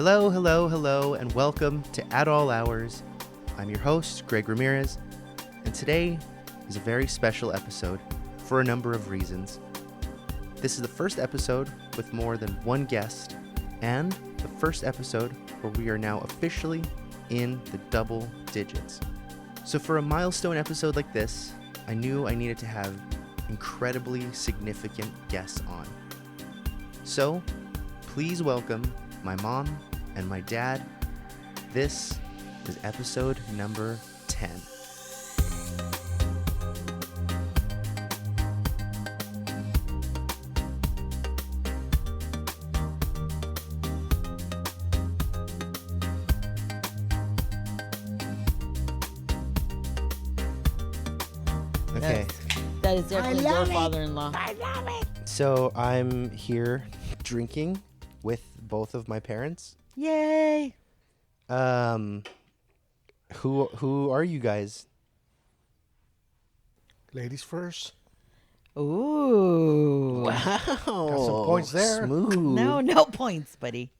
Hello, hello, hello, and welcome to At All Hours. I'm your host, Greg Ramirez, and today is a very special episode for a number of reasons. This is the first episode with more than one guest, and the first episode where we are now officially in the double digits. So for a milestone episode like this, I knew I needed to have incredibly significant guests on. So, please welcome my mom and my dad. This is episode number 10. Okay. That is definitely your father-in-law. I love it. So I'm here drinking with both of my parents. Yay! Who are you guys? Ladies first. Ooh. Wow. Got some points there. Smooth. No points, buddy.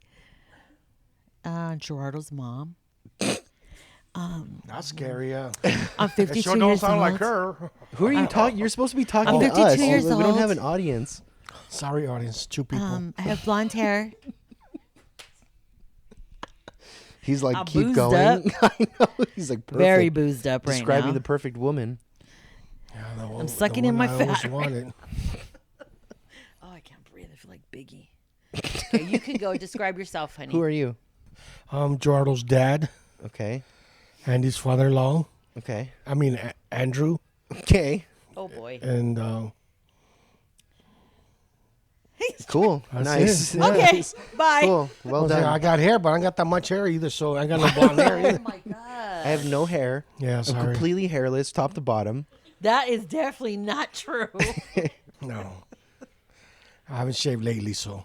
Gerardo's mom. That's scary. I'm It 52 sure don't years sound old. like her. Who are you talking? You're supposed to be talking I'm to 52 us. years We don't old. have an audience. Sorry, audience. Two people. I have blonde hair. He's like, I'm keep boozed going. I know. He's like, perfect. Very boozed up right Describing now. the perfect woman. Yeah, the one, I'm sucking the in one my I always fat. wanted. Oh, I can't breathe. I feel like Biggie. Okay, you can go. Describe yourself, honey. Who are you? Gerardo's dad, Okay. Andy's father-in-law. Okay. I mean, Andrew. Okay. Oh, boy. And Cool. That's Nice. it. Yeah. Okay, bye. Cool. Well done. I got hair, but I don't got that much hair either, so I got no blonde hair Oh, either. my God. I have no hair. Yeah, I'm sorry. completely hairless, top to bottom. That is definitely not true. No. I haven't shaved lately, so.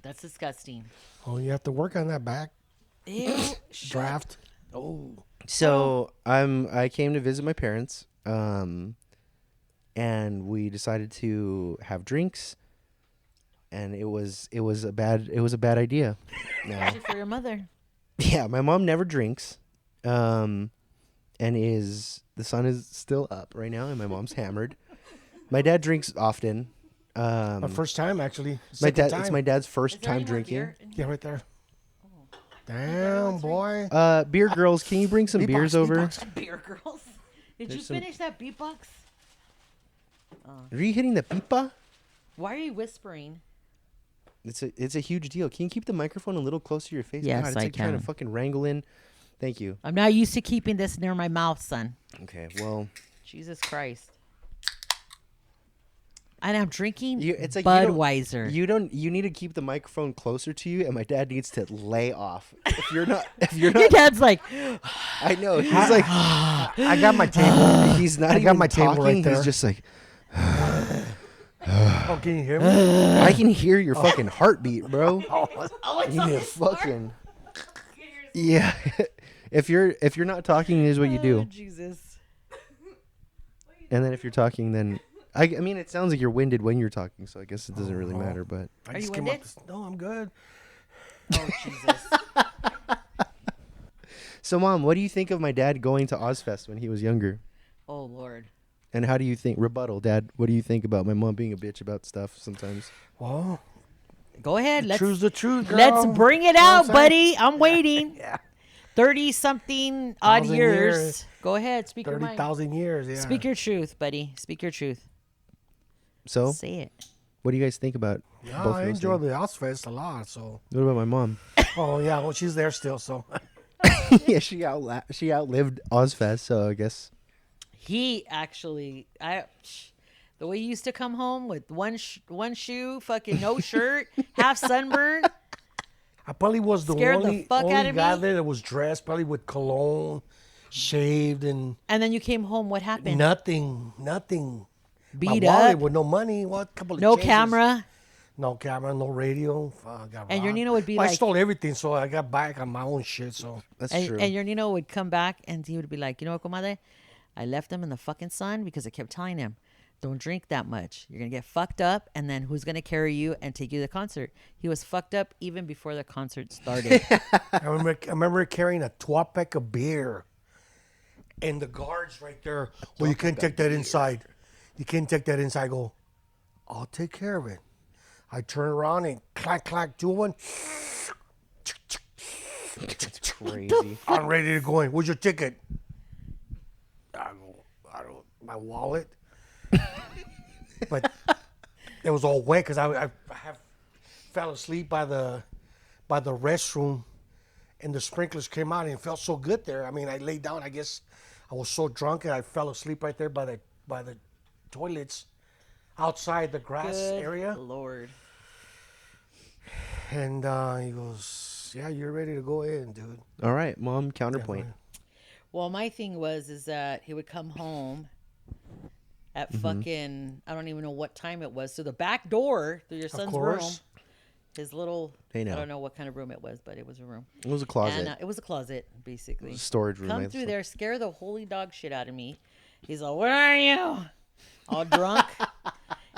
That's disgusting. Oh, you have to work on that back Ew. draft. Oh. So I came to visit my parents, and we decided to have drinks, and it was a bad idea. No. Especially for your mother. Yeah, my mom never drinks, and the sun is still up right now, and my mom's hammered. My dad drinks often. My first time, actually. It's Second time. my dad's Is first there any time more drinking. beer in Yeah, right there. Damn, boy. Beer girls, can you bring some Beatbox, beers over? beatbox. Beer girls. Did you There's some- finish that beatbox? Are you hitting the pipa? Why are you whispering? It's a huge deal. Can you keep the microphone a little closer to your face? Yes, God, it's I like trying to can. fucking wrangle in. Thank you. I'm not used to keeping this near my mouth, son. Okay, well, Jesus Christ. And I'm drinking it's like Budweiser. You need to keep the microphone closer to you, and my dad needs to lay off. If you're not, Your dad's like, I know he's like, I got my table. he's not I even got my table talking. right there. He's just like, Oh, can you hear me? I can hear your fucking heartbeat, bro. oh, it's You need to fucking, yeah. If you're not talking, here's what you Oh, do. Jesus. And then if you're talking, then I mean, it sounds like you're winded when you're talking, so I guess it doesn't really matter. But I Are just you came winded? up with- No, I'm good. Oh, Jesus. so, Mom, what do you think of my dad going to Ozfest when he was younger? Oh, Lord. And how do you think rebuttal, Dad? What do you think about my mom being a bitch about stuff sometimes? Well, Go ahead. Let's choose the truth, girl. Let's bring it You know out, what I'm saying? buddy. I'm waiting. Yeah. 30-something odd 1,000 years. years. Go ahead. Speak your mind. 30,000 years, yeah. Speak your truth, buddy. Speak your truth. So, Say it. what do you guys think about Yeah, both I of those enjoy things? the Ozfest a lot, so. What about my mom? Oh, yeah, well, she's there still, so. Yeah, she outlived Ozfest, so I guess. He actually, the way he used to come home with one shoe, fucking no shirt, half sunburn. I probably was the Scared the only, fuck only out of guy me. there that was dressed probably with cologne, shaved, and And then you came home. What happened? nothing. Beat My wallet up. with no money. What? Couple of No changes. camera. No camera, no radio. I got And your robbed. Nino would be Well, I like- stole everything, so I got back on my own shit. So That's And, true. and your Nino would come back and he would be like, you know what, comadre? I left him in the fucking sun because I kept telling him, don't drink that much. You're going to get fucked up, and then who's going to carry you and take you to the concert? He was fucked up even before the concert started. I remember carrying a 12-pack of beer. And the guards right there. Well, you can't take that inside. You can't take that inside. I go, I'll take care of it. I turn around and clack, do one. It's crazy. I'm ready to go in. Where's your ticket? I don't, my wallet. But it was all wet because I fell asleep by the restroom, and the sprinklers came out, and it felt so good there. I mean, I laid down. I guess I was so drunk, and I fell asleep right there by the toilets outside the grass Good area. Lord. And he goes, "Yeah, you're ready to go in, dude." All right, Mom, counterpoint. Well, my thing is that he would come home at fucking, I don't even know what time it was. So the back door through your son's room, his little, They know. I don't know what kind of room it was, but it was a room. It was a closet. And it was a closet, basically. Storage room. Come through there, scare the holy dog shit out of me. He's like, "Where are you?" All drunk.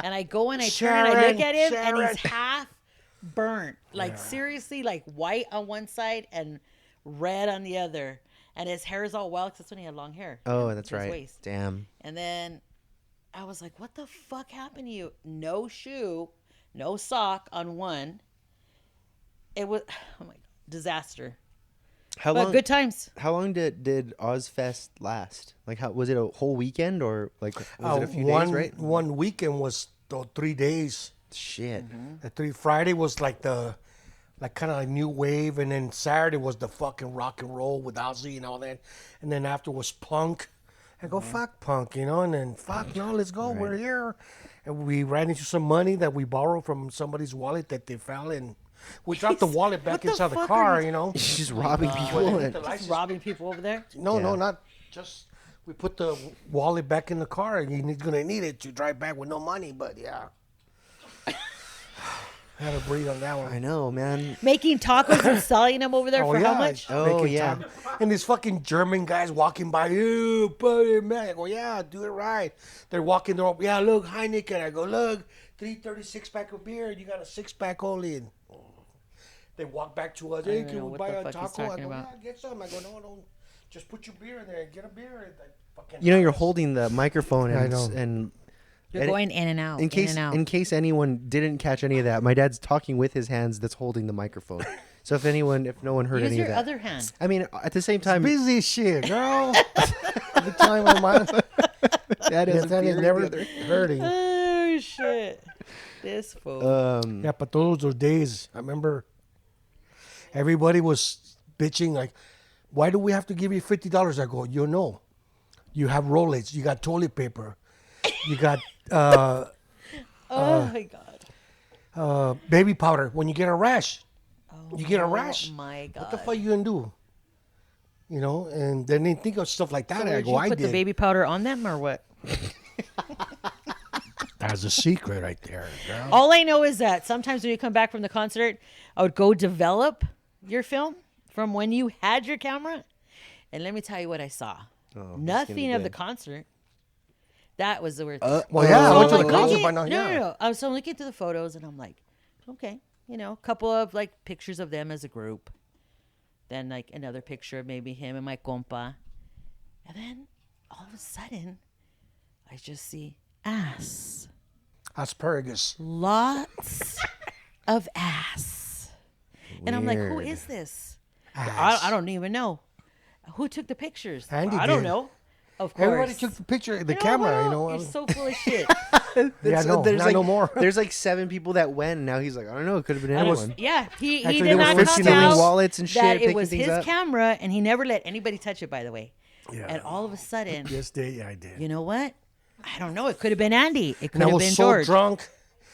And I go and I turn and I look at him, and he's half burnt. Like, seriously, like white on one side and red on the other. And his hair is all wild because that's when he had long hair. Oh, that's to his right. waist. Damn. And then I was like, what the fuck happened to you? No shoe, no sock on one. It was, oh my God, disaster. How But long? good times. How long did Ozfest last? Like, how was it a whole weekend or like was it a few days? Right. One weekend was 3 days. Shit. The Friday was like kind of like new wave, and then Saturday was the fucking rock and roll with Ozzy and all that, and then after was punk. I go, fuck punk, and then fuck no, let's go, we're here. And we ran into some money that we borrowed from somebody's wallet that they found, and we dropped the wallet back What the inside the fuck car, are She's just robbing people. And, Just robbing people over there. No, Yeah. not just. We put the wallet back in the car, and he's gonna need it to drive back with no money. But yeah, had to breathe on that one. I know, man. Making tacos and selling them over there for how much? Oh, yeah. And these fucking German guys walking by, you buddy man. I go, yeah, do it right. They're walking there. Yeah, look, Heineken. I go, look, 336 pack of beer. You got a 6-pack only. And they walk back to us. Hey, don't know can we what buy the a fuck he's taco? I talking go, about. yeah, get some. I go, no, don't. Just put your beer in there. Get a beer. And fucking You know, you're holding the microphone, and I know. and You're going in and out. in case in and out. in case anyone didn't catch any of that, my dad's talking with his hands that's holding the microphone. So if no one heard Use any your of that, other hand. I mean, at the same time, busy as shit, girl. Every time I'm on, Dad has a that is beer in never the other. hurting. Oh shit! This fool. Yeah, but those were days. I remember everybody was bitching like, "Why do we have to give you $50?" I go, "You know, you have Rolex, you got toilet paper, you got oh my god. baby powder. When you get a rash, you get a rash. Oh my god. What the fuck you gonna do?" And they didn't think of stuff like that. So I did go, you "I put did." the baby powder on them or what? That's a secret right there, girl. All I know is that sometimes when you come back from the concert, I would go develop your film from when you had your camera. And let me tell you what I saw. Nothing of the concert. That was the weird thing. Well, yeah, I went to I'm the like concert, looking- but no, no, yeah. no. I was looking through the photos and I'm like, okay, a couple of like pictures of them as a group. Then like another picture of maybe him and my compa. And then all of a sudden, I just see ass. Asparagus. Lots of ass. And I'm like, who Weird. is this? Ass. I don't even know. Who took the pictures? Andy I don't did. know. Of course. Everybody took the picture, the You camera. what? You're so full of shit. Yeah, no, there's not like, no more. There's like 7 people that went, and now he's like, I don't know, it could have been anyone. Yeah, he Actually, did there not was come 15 out wallets and shit, that it picking was things his up. camera, and he never let anybody touch it, by the way. Yeah. And all of a sudden, Yes, I did. you know what? I don't know. It could have been Andy. It could And I have was been so George. drunk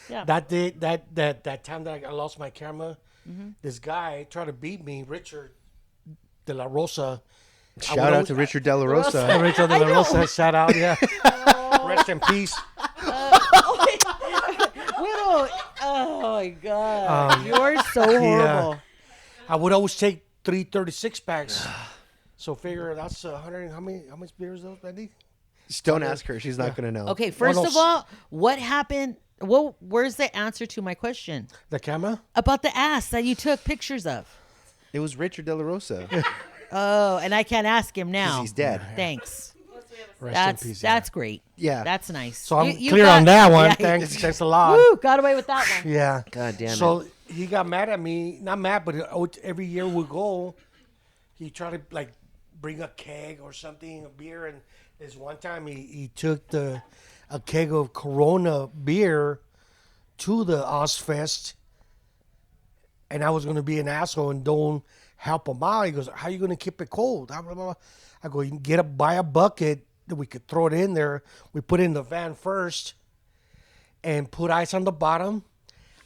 Yeah. that day, that time that I lost my camera. Mm-hmm. This guy tried to beat me, Richard De La Rosa. Shout out to Richard De La Rosa. Richard De La Rosa, shout out, yeah. Rest in peace. Widow. Oh my God. You're so horrible. I would always take 336 packs. So figure that's 100. How much beers those, Andy? Don't ask her. She's not going to know. Okay, first of all, what happened? Well, where's the answer to my question The camera? about the ass that you took pictures of? It was Richard De La Rosa. Oh, and I can't ask him now. He's dead. Thanks. Rest in peace. That's great. Yeah. That's nice. So I'm You clear got- on that one. yeah, Thanks a lot. Woo, got away with that one. Yeah. God damn it. So he got mad at me. Not mad, but every year we go, he tried to like bring a keg or something, a beer. And this one time he took a keg of Corona beer to the Ozfest. And I was going to be an asshole and don't help him out. He goes, how are you going to keep it cold? Blah, blah, blah. I go, you can buy a bucket that we could throw it in there. We put it in the van first and put ice on the bottom,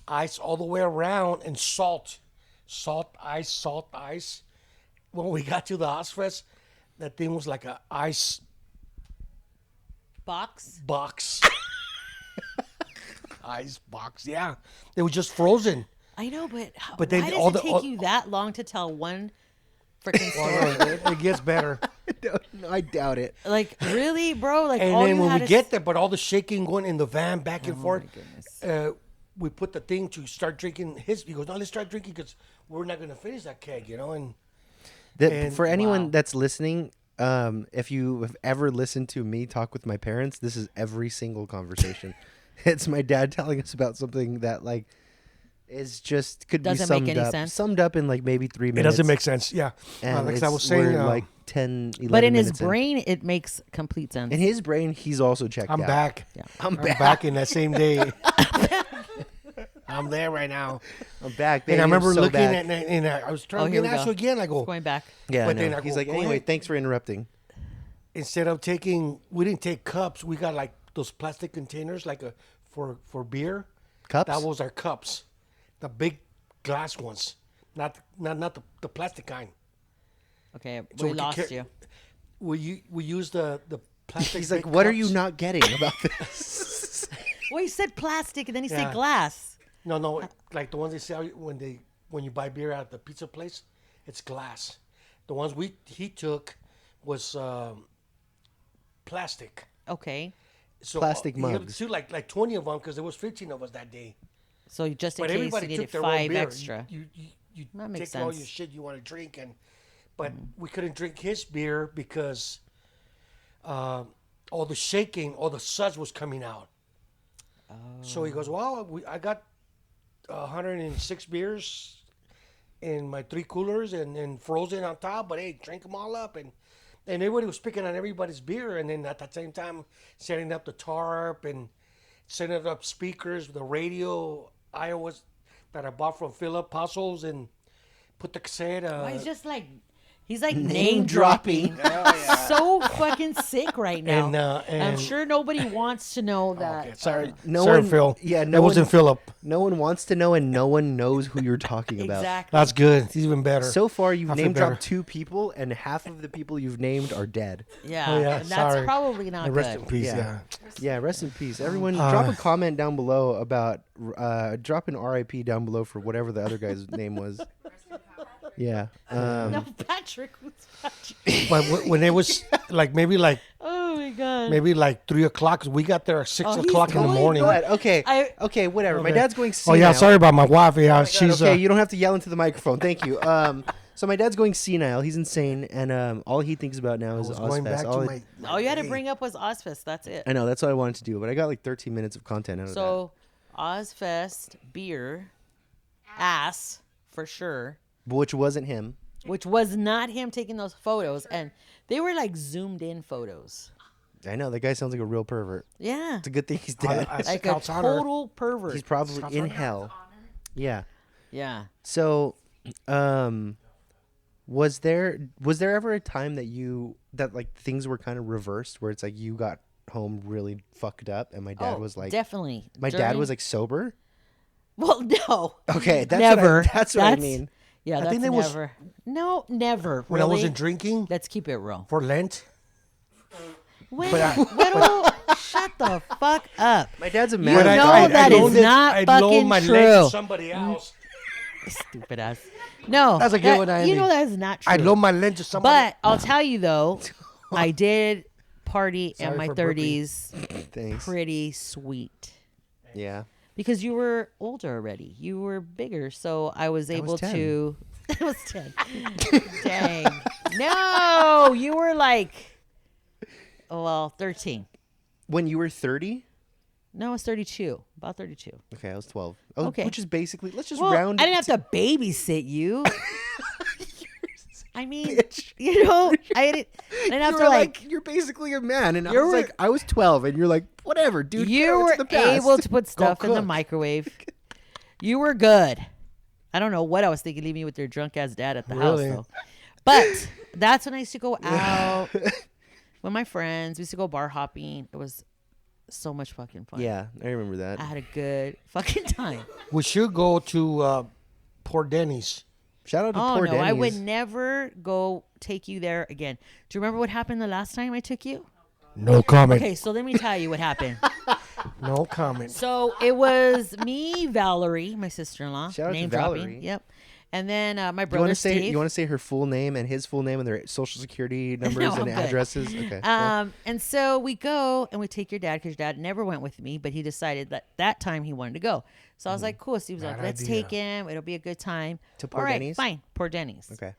ice all the way around, and salt. Salt, ice. When we got to the Ozfest, that thing was like a ice Box. box. Ice box, yeah. It was just frozen. I know, but But then why does all it the- take all- you that long to tell one freaking story? It gets better. No, I doubt it. Like, really, bro? Like, And all then you when had we is- get there, but all the shaking going in the van back and forth, goodness. we put the thing to start drinking his. He goes, no, let's start drinking because we're not going to finish that keg, And And- For anyone wow. that's listening, if you have ever listened to me talk with my parents, this is every single conversation. It's my dad telling us about something that like is just could Doesn't be make summed any up, sense. summed up in like maybe 3 it minutes. doesn't make sense. Yeah. And Like I was saying, we're like 10, 11 But in his minutes brain, it makes complete sense. in his brain, he's also checked I'm out. back. Yeah. I'm I'm back. back in that same day. I'm there right now. I'm back. And baby. I remember I'm so looking back. and I was trying Oh, to here be we an go. asshole again. I go, Going back. Yeah, but no. then I He's go, like, go anyway, ahead. thanks for interrupting. instead of we didn't take cups. We got like those plastic containers, like for beer. Cups? That was our cups, the big glass ones, not the plastic kind. Okay, So we we could lost ca- you. We use the plastic. He's like, big what are cups. you not getting about this? Well, he said plastic, and then he Yeah. said glass. No, like the ones they sell when you buy beer at the pizza place, it's glass. The ones he took was plastic. Okay, So Plastic he had mugs. to like 20 of them because there was 15 of us that day. so just in But case you everybody needed took their own 5 beer. extra. You That makes take all your sense. shit you want to drink, but we couldn't drink his beer because all the shaking, all the suds was coming out. So he goes, well, I got 106 beers in my 3 coolers and frozen on top, but hey, drink them all up. And everybody was picking on everybody's beer. And then at the same time, setting up the tarp and setting up speakers, the radio, Iowa's that I bought from Philip Puzzles and put the cassette. Why he's just like he's like Name name dropping. dropping. So fucking sick right now. And, I'm sure nobody wants to know that. Okay, sorry, No sorry, one- Phil. yeah, it no wasn't one- Philip. No one wants to know, and no one knows who you're talking about. Exactly. That's good. It's even better. So far, you've I feel name dropped better. 2 people, and half of the people you've named are dead. Yeah, Oh, yeah, and that's sorry. probably not Rest in good. peace. Yeah. Yeah. Yeah, rest in peace. Everyone, drop a comment down below about, drop an RIP down below for whatever the other guy's name was. Yeah. No, Patrick was Patrick. But when it was maybe like Oh my god. 3 o'clock, 'cause we got there at 6 Oh, he's o'clock in the going- morning. Go ahead. Okay. I- Okay, whatever. My Okay. dad's going Oh senile. yeah, sorry about my wife. Yeah, God, she's okay, you don't have to yell into the microphone. Thank you. So my dad's going senile. He's insane, and all he thinks about now is was going back Ozfest. to my. All you had to bring up was Ozfest. That's it. I know that's what I wanted to do, but I got like 13 minutes of content out of So, Ozfest beer, ass for sure, that, which wasn't him. which was not him taking those photos, and they were like zoomed in photos. I know that guy sounds like a real pervert. Yeah, It's a good thing he's dead. like a total pervert. He's probably in hell. Yeah. Yeah. So, was there ever a time that like things were kind of reversed, where it's like you got home really fucked up, and my dad was like, definitely. my dad was like sober. well, no. Okay, that's Never. That's what I mean. Yeah, that's think there was- never. No, never. When I really. wasn't drinking Let's keep it real. for Lent. Wait, But I- Whittle, shut the fuck up. My dad's a You man. know that is not I fucking loaned my true. leg to somebody else. Stupid ass. No, That's a good one, You Andy. know that is not true. I loaned my lens to somebody. But I'll tell you though, I did party in Sorry my for burping. 30s Thanks. pretty sweet. Yeah. Because you were older already. You were bigger. So I was able 10. to. I was 10. Dang. No, you were like, 13. When you were 30? No, I was 32. About 32. Okay, I was 12. Oh, Okay. Which is basically, let's just Well, round I it didn't have to babysit you. I mean, bitch. I didn't have You to were like. you're basically a man. And I You was were- like, I was 12. And you're like, whatever, dude. You were it's the past. able to put stuff in the cook. microwave. You were good. I don't know what I was thinking, leaving you with your drunk ass dad at the Really? house, though. But that's when I used to go out with my friends. We used to go bar hopping. It was so much fucking fun. Yeah, I remember that. I had a good fucking time. We should go to Port Denny's. Shout out to Oh poor no, Denny's. I would never go take you there again. Do you remember what happened the last time I took you? No comment. Okay, so let me tell you what happened. No comment. So it was me, Valerie, my sister-in-law. Shout out to name Valerie. dropping. Yep. And then my You want brother to say Steve. you want to say her full name and his full name and their social security numbers No, and I'm good. addresses? Okay. well, And so we go and we take your dad because your dad never went with me, but he decided that time he wanted to go. So I was like, cool. Steve was like, Bad let's idea. take him. It'll be a good time. To All Port right, Denny's? fine. Port Denny's. okay.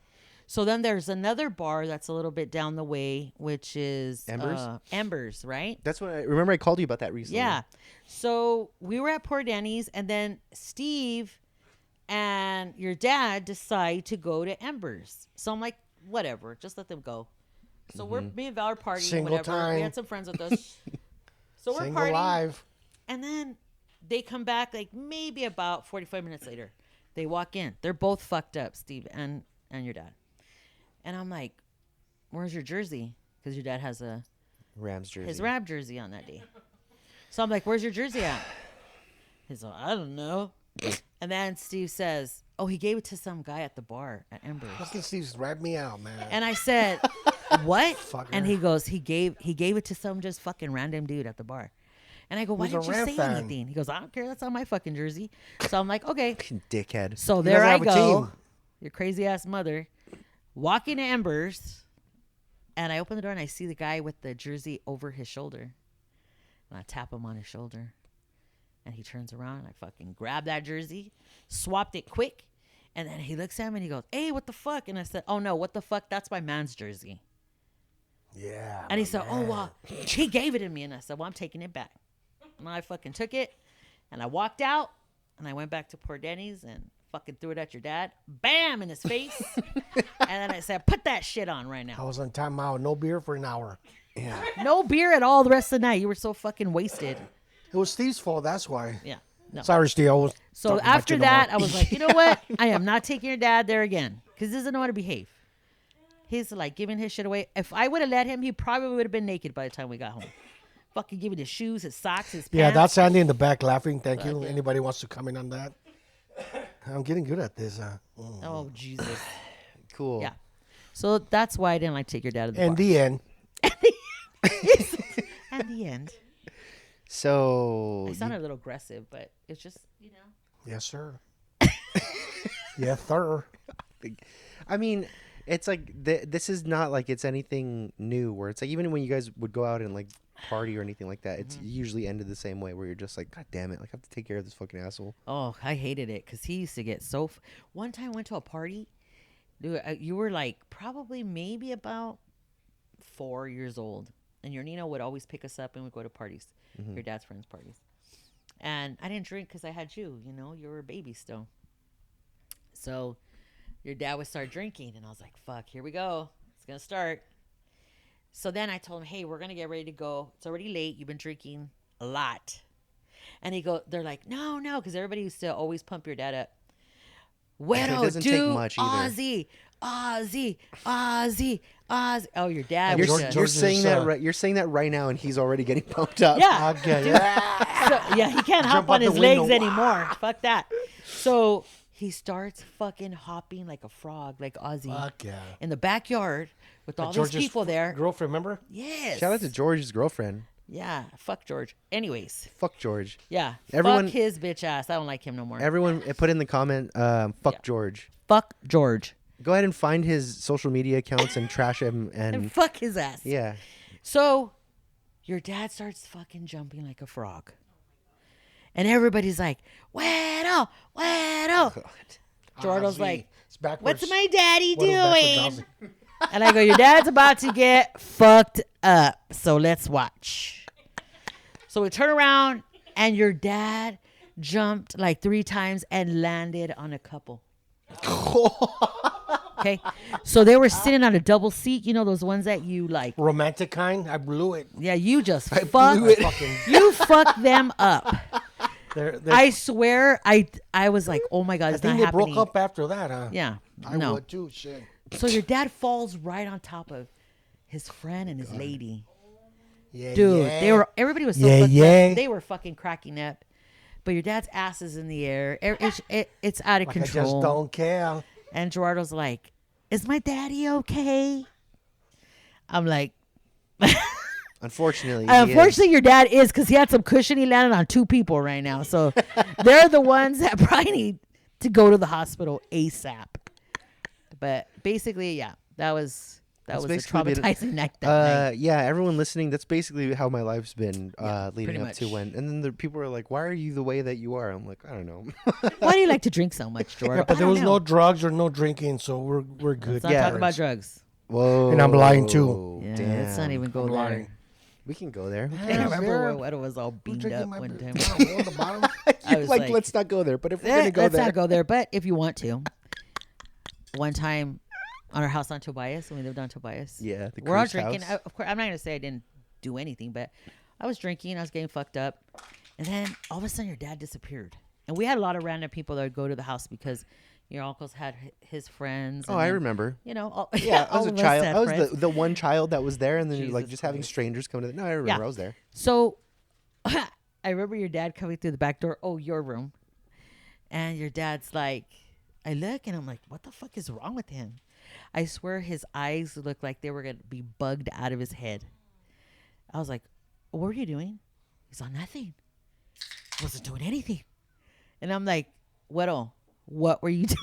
So then there's another bar that's a little bit down the way, which is Embers? Embers, right? That's what I remember. I called you about that recently. Yeah. So we were at Port Denny's, and then Steve and your dad decide to go to Embers. So I'm like, whatever, just let them go. So we're me and Val are partying, Single whatever. We time. had some friends with us. So we're Single partying, live. and then they come back like maybe about 45 minutes later. They walk in. They're both fucked up, Steve and your dad. And I'm like, where's your jersey? Because your dad has Rams jersey. his Rab jersey on that day. So I'm like, where's your jersey at? He's like, I don't know. And then Steve says, oh, he gave it to some guy at the bar at Embers. Fucking Steve's rat me out, man. And I said, what? Fucker. And he goes, he gave it to some just fucking random dude at the bar. And I go, why Who's a didn't you Ram say fan? anything? He goes, I don't care. That's on my fucking jersey. So I'm like, okay. Dickhead. So He there doesn't I have a go. team. Your crazy ass mother walking to Embers. And I open the door and I see the guy with the jersey over his shoulder. And I tap him on his shoulder. And he turns around and I fucking grab that jersey, swapped it quick. And then he looks at me and he goes, hey, what the fuck? And I said, oh no, what the fuck? That's my man's jersey. Yeah. And he my said, oh, man. well, he gave it to me. And I said, well, I'm taking it back. And I fucking took it. And I walked out. And I went back to Port Denny's and fucking threw it at your dad. Bam! In his face. And then I said, put that shit on right I now. was on timeout, no beer for an hour. Yeah. No beer at all the rest of the night. You were so fucking wasted. It was Steve's fault, that's why. Yeah. No. Sorry, Steve. I was So talking about after you no that, more. I was like, you know what? I am not taking your dad there again because he doesn't know how to behave. He's like giving his shit away. If I would have let him, he probably would have been naked by the time we got home. Fucking giving his shoes, his socks, his pants. Yeah, that's Andy in the back laughing. Thank you. yeah. Anybody wants to comment on that? I'm getting good at this. Oh, Jesus. Cool. Yeah. So that's why I didn't like to take your dad to the In bar. the end, At the end. So I sounded a little aggressive, but it's just, you know. yes, sir. Yes, sir. I mean, it's like this is not like it's anything new. Where it's like even when you guys would go out and like party or anything like that, it's usually ended the same way. Where you're just like, God damn it! Like I have to take care of this fucking asshole. Oh, I hated it because he used to get so. One time I went to a party. Dude, you were like probably maybe about 4 years old. And your Nino would always pick us up and we'd go to parties, your dad's friends' parties. And I didn't drink because I had you, you were a baby still. So your dad would start drinking. And I was like, fuck, here we go. It's going to start. So then I told him, hey, we're going to get ready to go. It's already late. You've been drinking a lot. And they're like, no, because everybody used to always pump your dad up. Bueno, doesn't take much either. Ozzy. Oh, your dad. You're, was George- a- you're George's, saying that right. You're saying that right now, and he's already getting pumped up. Yeah. Okay. So, yeah, he can't hop Jump on out the his legs window. anymore. Fuck that. So he starts fucking hopping like a frog, like Ozzy, Fuck yeah. in the backyard with all these George's people there. Girlfriend, remember? Yes. Shout out to George's girlfriend. Yeah. Fuck George. Anyways. Fuck George. Yeah. Everyone- Fuck his bitch ass. I don't like him no more. Everyone, put in the comment. Fuck Yeah. George. Fuck George. Go ahead and find his social media accounts and trash him. And And fuck his ass. yeah, So Your dad starts fucking jumping like a frog. And everybody's like, Güero, Güero. Jordo's like, it's backwards. what's my daddy What is backwards, doing? Ozzy? And I go, your dad's about to get fucked up. So let's watch. So we turn around and your dad jumped like 3 times and landed on a couple. Okay. So they were sitting on a double seat. You know, those ones that you like. Romantic kind. I blew it. Yeah, you just fucked. Fucking, You fucked them up. they're, I swear, I was like, oh my God, I it's think not they happening. broke up after that, huh? Yeah. I No. would too. Shit. So your dad falls right on top of his friend and his lady. Yeah, Dude, yeah. everybody was so Yeah, fucked yeah. up. They were fucking cracking up. But your dad's ass is in the air. It's out of Like, control. I just don't care. And Gerardo's like, is my daddy okay? I'm like, Unfortunately, unfortunately, your dad is, because he had some cushion. He landed on 2 people right now. So they're the ones that probably need to go to the hospital ASAP. But basically, yeah, that was a basically traumatizing night that night. Yeah, everyone listening, that's basically how my life's been leading pretty up to much. when. And then the people are like, "Why are you the way that you are?" I'm like, I don't know. Why do you like to drink so much, Jordan? Yeah, but there I was don't no know. drugs or no drinking, so we're good. Let's not Yeah. talk about drugs. Whoa. And I'm lying, too. Yeah, Damn. let's not even go I'm there. lying. We can go there. I remember when Wedo was all beamed up one time. I was like, like, let's not go there. But if we're gonna go let's there, not go there. But if you want to, one time on our house on Tobias, when we lived on Tobias, yeah, the we're all cruise drinking. house. Of course, I'm not gonna say I didn't do anything, but I was drinking. I was getting fucked up, and then all of a sudden, your dad disappeared. And we had a lot of random people that would go to the house because your uncles had his friends. Oh, and I then, remember. You know, all, Yeah, I was all a of us child. had I was friends. the one child that was there, and then you're like Jesus just having Christ. strangers come to the. No, I remember. I was there. So I remember your dad coming through the back door. Oh, your room. And your dad's like, I look and I'm like, what the fuck is wrong with him? I swear his eyes looked like they were going to be bugged out of his head. I was like, what were you doing? He's like, nothing. I wasn't doing anything. And I'm like, what were you doing?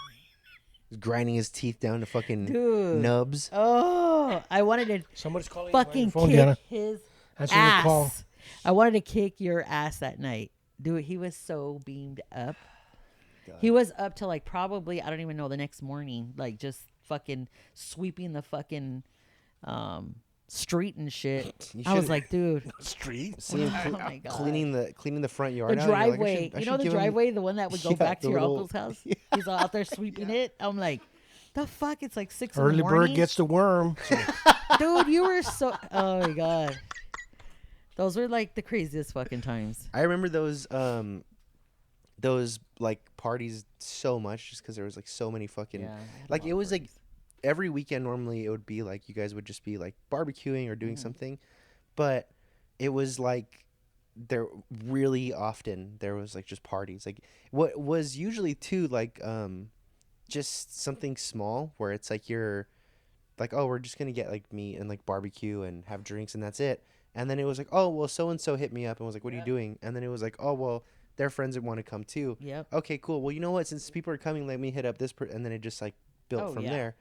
He's grinding his teeth down to fucking Dude. nubs. Oh, I wanted to Somebody's calling fucking you on kick your phone, Diana. his Answer the ass. call. I wanted to kick your ass that night. Dude, he was so beamed up. He was up till like probably, I don't even know, the next morning, like just fucking sweeping the fucking street and shit. You I was should've- like, dude, Street. See him oh my God. cleaning the front yard. The out, and you're like, driveway. I You should know the give him- driveway, the one that would go Yeah, back to the your little- uncle's house? He's all out there sweeping it. I'm like, the fuck? It's like 6 in Early the morning. bird gets the worm. Dude, you were so, oh my God. Those were like the craziest fucking times. I remember those like parties so much just because there was like so many fucking Yeah, I had a like lot it of was like parties. every weekend normally it would be like you guys would just be like barbecuing or doing something, but it was like there really often there was like just parties. Like what was usually too like just something small where it's like you're like, oh, we're just gonna get like meat and like barbecue and have drinks and that's it. And then it was like, oh well, so and so hit me up and was like, what are you doing? And then it was like, oh well, their friends would want to come too. Yep. Okay, cool. Well, you know what? Since people are coming, let me hit up this and then it just like built Oh, from yeah. there.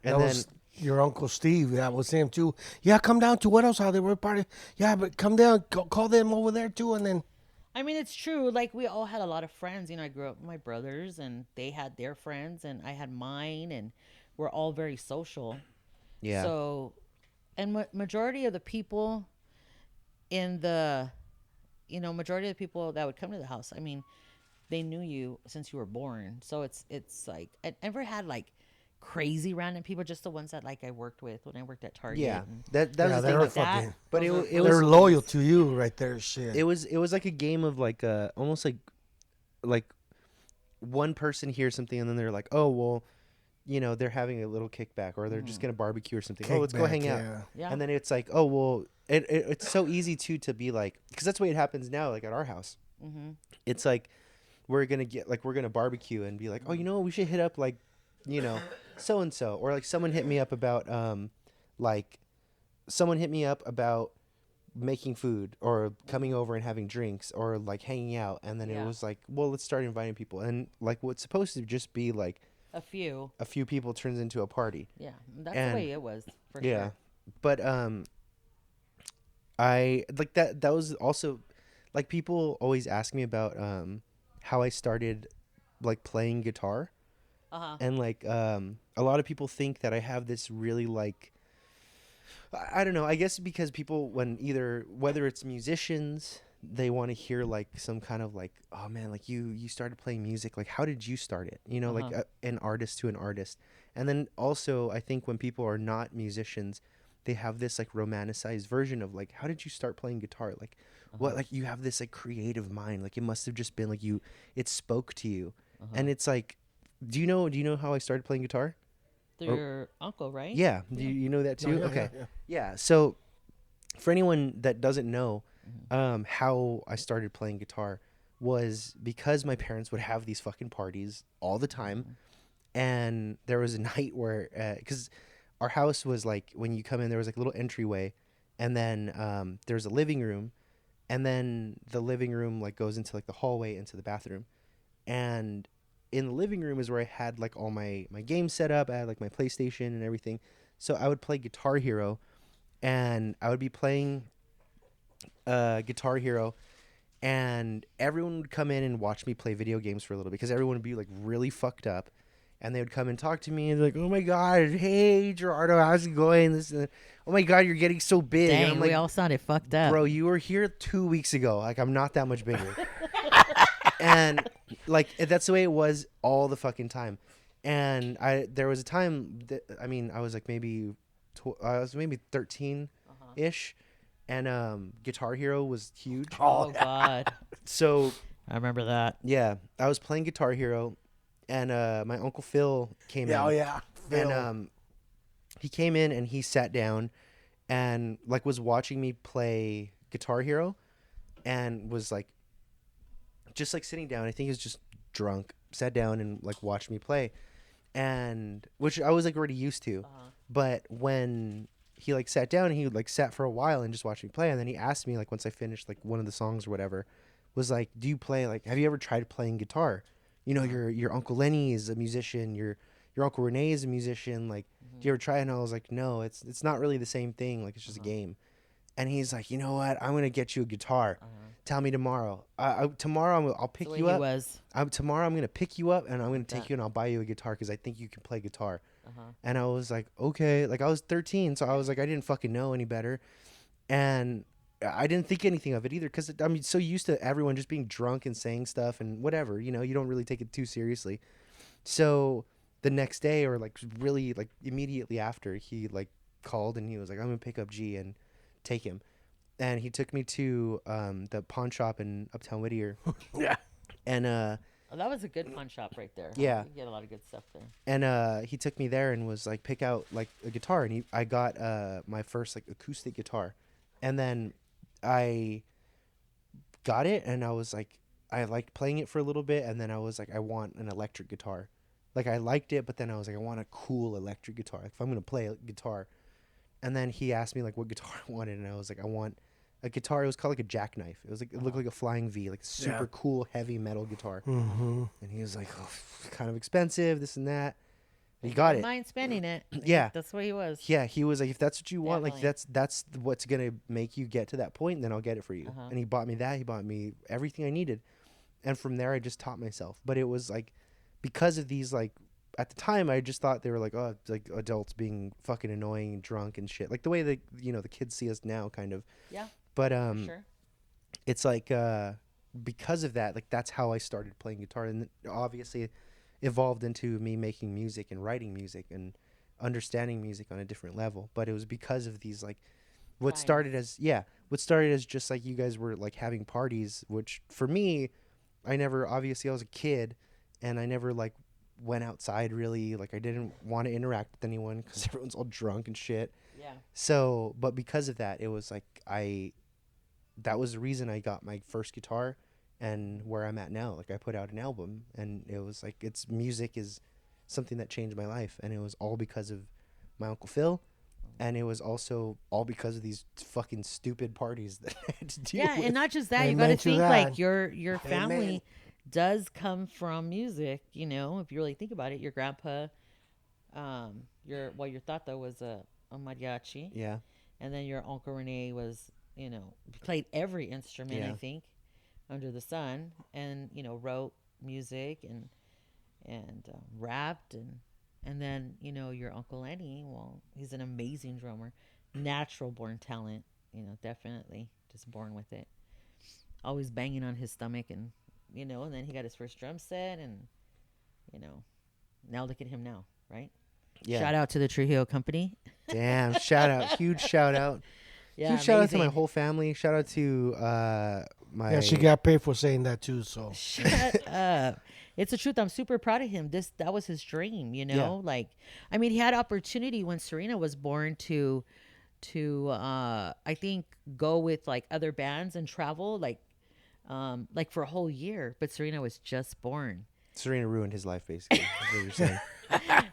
That And then was your Uncle Steve. That was him too. Yeah, come down to Widow's house. They were party. Yeah, but come down. Call them over there too, and then I mean, it's true. Like, we all had a lot of friends. You know, I grew up with my brothers, and they had their friends, and I had mine, and we're all very social. yeah, So, and majority of the people in the, majority of the people that would come to the house, I mean, they knew you since you were born. So it's like, I never had like crazy random people, just the ones that like I worked with when I worked at Target. yeah. and That yeah, was the they thing. were That, fucking. but it They're was loyal to you right there. Shit. it was like a game of like almost like one person hears something and then they're like, oh well, they're having a little kickback or they're just gonna barbecue or something. Oh, let's go Kickback, hang out. yeah. Yeah. And then it's like, oh well, it's so easy to be like, because that's the way it happens now. Like at our house, it's like we're gonna barbecue and be like, oh, we should hit up like, so and so, or like someone hit me up about making food or coming over and having drinks or like hanging out, and then Yeah. it was like, well, let's start inviting people, and like what's supposed to just be like A few. a few people turns into a party. Yeah. That's And- the way it was, for Yeah. sure. But I like that. That was also like people always ask me about how I started like playing guitar, Uh-huh. and like a lot of people think that I have this really like I don't know. I guess because people, when either whether it's musicians, they want to hear like some kind of like, oh man, like you started playing music. Like, how did you start it? You know, like Uh-huh. an artist to an artist. And then also, I think when people are not musicians, they have this like romanticized version of like, how did you start playing guitar? Like, what? Uh-huh. Like you have this like creative mind. Like it must have just been like you. It spoke to you, Uh-huh. and it's like, do you know? Do you know how I started playing guitar? Through Or your uncle, right? yeah, do Yeah. you know that No, too? yeah, yeah, Okay, yeah. yeah. So for anyone that doesn't know, Mm-hmm. how I started playing guitar was because my parents would have these fucking parties all the time, and there was a night where because our house was like when you come in, there was like a little entryway, and then there's a living room, and then the living room like goes into like the hallway into the bathroom, and in the living room is where I had like all my games set up. I had like my PlayStation and everything, so I would play Guitar Hero, and I would be playing Guitar Hero, and everyone would come in and watch me play video games for a little because everyone would be like really fucked up, and they would come and talk to me and like, oh my god, hey Gerardo, how's it going? This and that. Oh my god, you're getting so big, and I'm Dang, we like, all sounded fucked up. bro, you were here 2 weeks ago. Like I'm not that much bigger, and like that's the way it was all the fucking time. And there was a time that I mean I was like maybe I was maybe 13 Uh-huh. ish, and Guitar Hero was huge. Oh God, So I remember that. yeah, I was playing Guitar Hero, and my uncle Phil came Yeah, in, oh yeah. and Phil. he came in and he sat down, and like was watching me play Guitar Hero, and was like just like sitting down. I think he was just drunk. Sat down and like watched me play, and which I was like already used to. Uh-huh. But when he like sat down, he like sat for a while and just watched me play, and then he asked me like once I finished like one of the songs or whatever, was like, "Do you play like? Have you ever tried playing guitar? You know, your Uncle Lenny is a musician. Your Uncle Renee is a musician. Like, do you ever try?" And I was like, "No, it's not really the same thing. Like, it's just a game." And he's like, "You know what? I'm gonna get you a guitar. Tell me tomorrow. Tomorrow I'll That's the pick way you he up. was. Tomorrow I'm gonna pick you up and I'm gonna Like take that. you and I'll buy you a guitar because I think you can play guitar." Uh-huh. And I was like, okay. Like I was 13, so I was like, I didn't fucking know any better, and I didn't think anything of it either because I'm so used to everyone just being drunk and saying stuff and whatever. You know, you don't really take it too seriously. So the next day, or like really like immediately after, he like called and he was like, I'm gonna pick up G and take him. And he took me to the pawn shop in Uptown Whittier, Yeah. and Oh, that was a good pawn shop right there. Huh? Yeah. You get a lot of good stuff there. and he took me there and was like, pick out like a guitar, and I got my first like acoustic guitar, and then I got it, and I was like, I liked playing it for a little bit, and then I was like, I want an electric guitar. Like I liked it, but then I was like, I want a cool electric guitar. Like, if I'm gonna play a guitar, and then he asked me like what guitar I wanted, and I was like, I want a guitar. It was called like a jackknife. It was like it looked like a flying V, like super Yeah. cool heavy metal guitar. Mm-hmm. And he was like, oh, kind of expensive, this and that. He He got didn't it. mind spending it. Yeah. That's the way he was. Yeah, he was like, if that's what you want, like Definitely. that's what's gonna make you get to that point, then I'll get it for you. Uh-huh. And he bought me that. He bought me everything I needed, and from there I just taught myself. But it was like because of these like at the time I just thought they were like, oh, like adults being fucking annoying and drunk and shit, like the way that the kids see us now, kind of. Yeah, But for sure. it's like because of that, like that's how I started playing guitar, and it obviously evolved into me making music and writing music and understanding music on a different level. But it was because of these like what Times. started as what started as just like you guys were like having parties, which for me, I never, obviously I was a kid, and I never like went outside really. Like I didn't want to interact with anyone because everyone's all drunk and shit. Yeah. So but because of that, it was like that was the reason I got my first guitar and where I'm at now. Like I put out an album, and it was like music is something that changed my life, and it was all because of my Uncle Phil, and it was also all because of these fucking stupid parties that I had to deal Yeah, with. and not just that, you Amen got to to think that. like your Amen. family does come from music. You know, if you really think about it, your grandpa, your tata was a mariachi, Yeah. and then your uncle Rene was played every instrument, Yeah. I think, under the sun, and wrote music and rapped, and then your Uncle Lenny. Well, he's an amazing drummer, natural born talent. Definitely just born with it. Always banging on his stomach, and then he got his first drum set, and you know, now look at him now, right? Yeah. Shout out to the Trujillo Company. Damn. Shout out. Huge shout out. Yeah, Huge shout out to my amazing. whole family. Shout out to my. Yeah, she got paid for saying that too. So Shut up. It's the truth. I'm super proud of him. That was his dream, Yeah. Like, I mean, he had opportunity when Serena was born to I think go with like other bands and travel like for a whole year, but Serena was just born. Serena ruined his life, basically. Is what you're saying.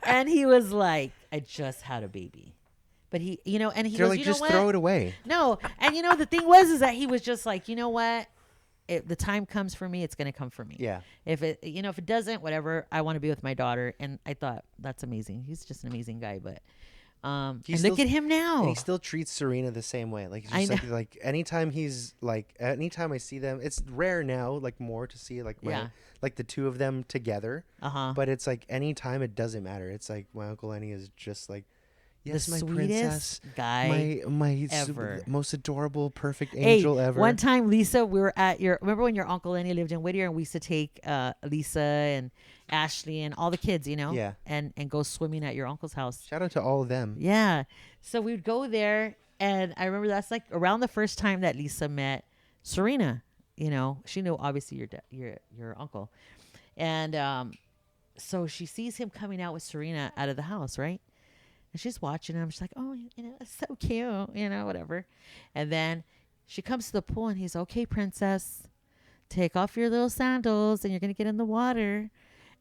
And he was like, I just had a baby. But he, and he They're goes, like, you know just what? throw it away. No. And the thing was, is that he was just like, you know what? If the time comes for me, it's going to come for me. Yeah. If it doesn't, whatever, I want to be with my daughter. And I thought, that's amazing. He's just an amazing guy. But, and look at him now. And he still treats Serena the same way. Like, I just like anytime anytime I see them, it's rare now, like more to see like Yeah. like the two of them together. Uh-huh. But it's like anytime it doesn't matter. It's like my Uncle Lenny is just like, yes, The my sweetest princess, guy my ever. most adorable, perfect Hey, angel ever. one time, Lisa, we were at remember when your Uncle Lenny lived in Whittier, and we used to take Lisa and Ashley and all the kids, Yeah. and go swimming at your uncle's house. Shout out to all of them. Yeah. So we'd go there, and I remember that's like around the first time that Lisa met Serena. She knew obviously your uncle, and so she sees him coming out with Serena out of the house, right? And she's watching him. She's like, oh, it's so cute, whatever. And then she comes to the pool, and he's, okay, princess, take off your little sandals, and you're gonna get in the water.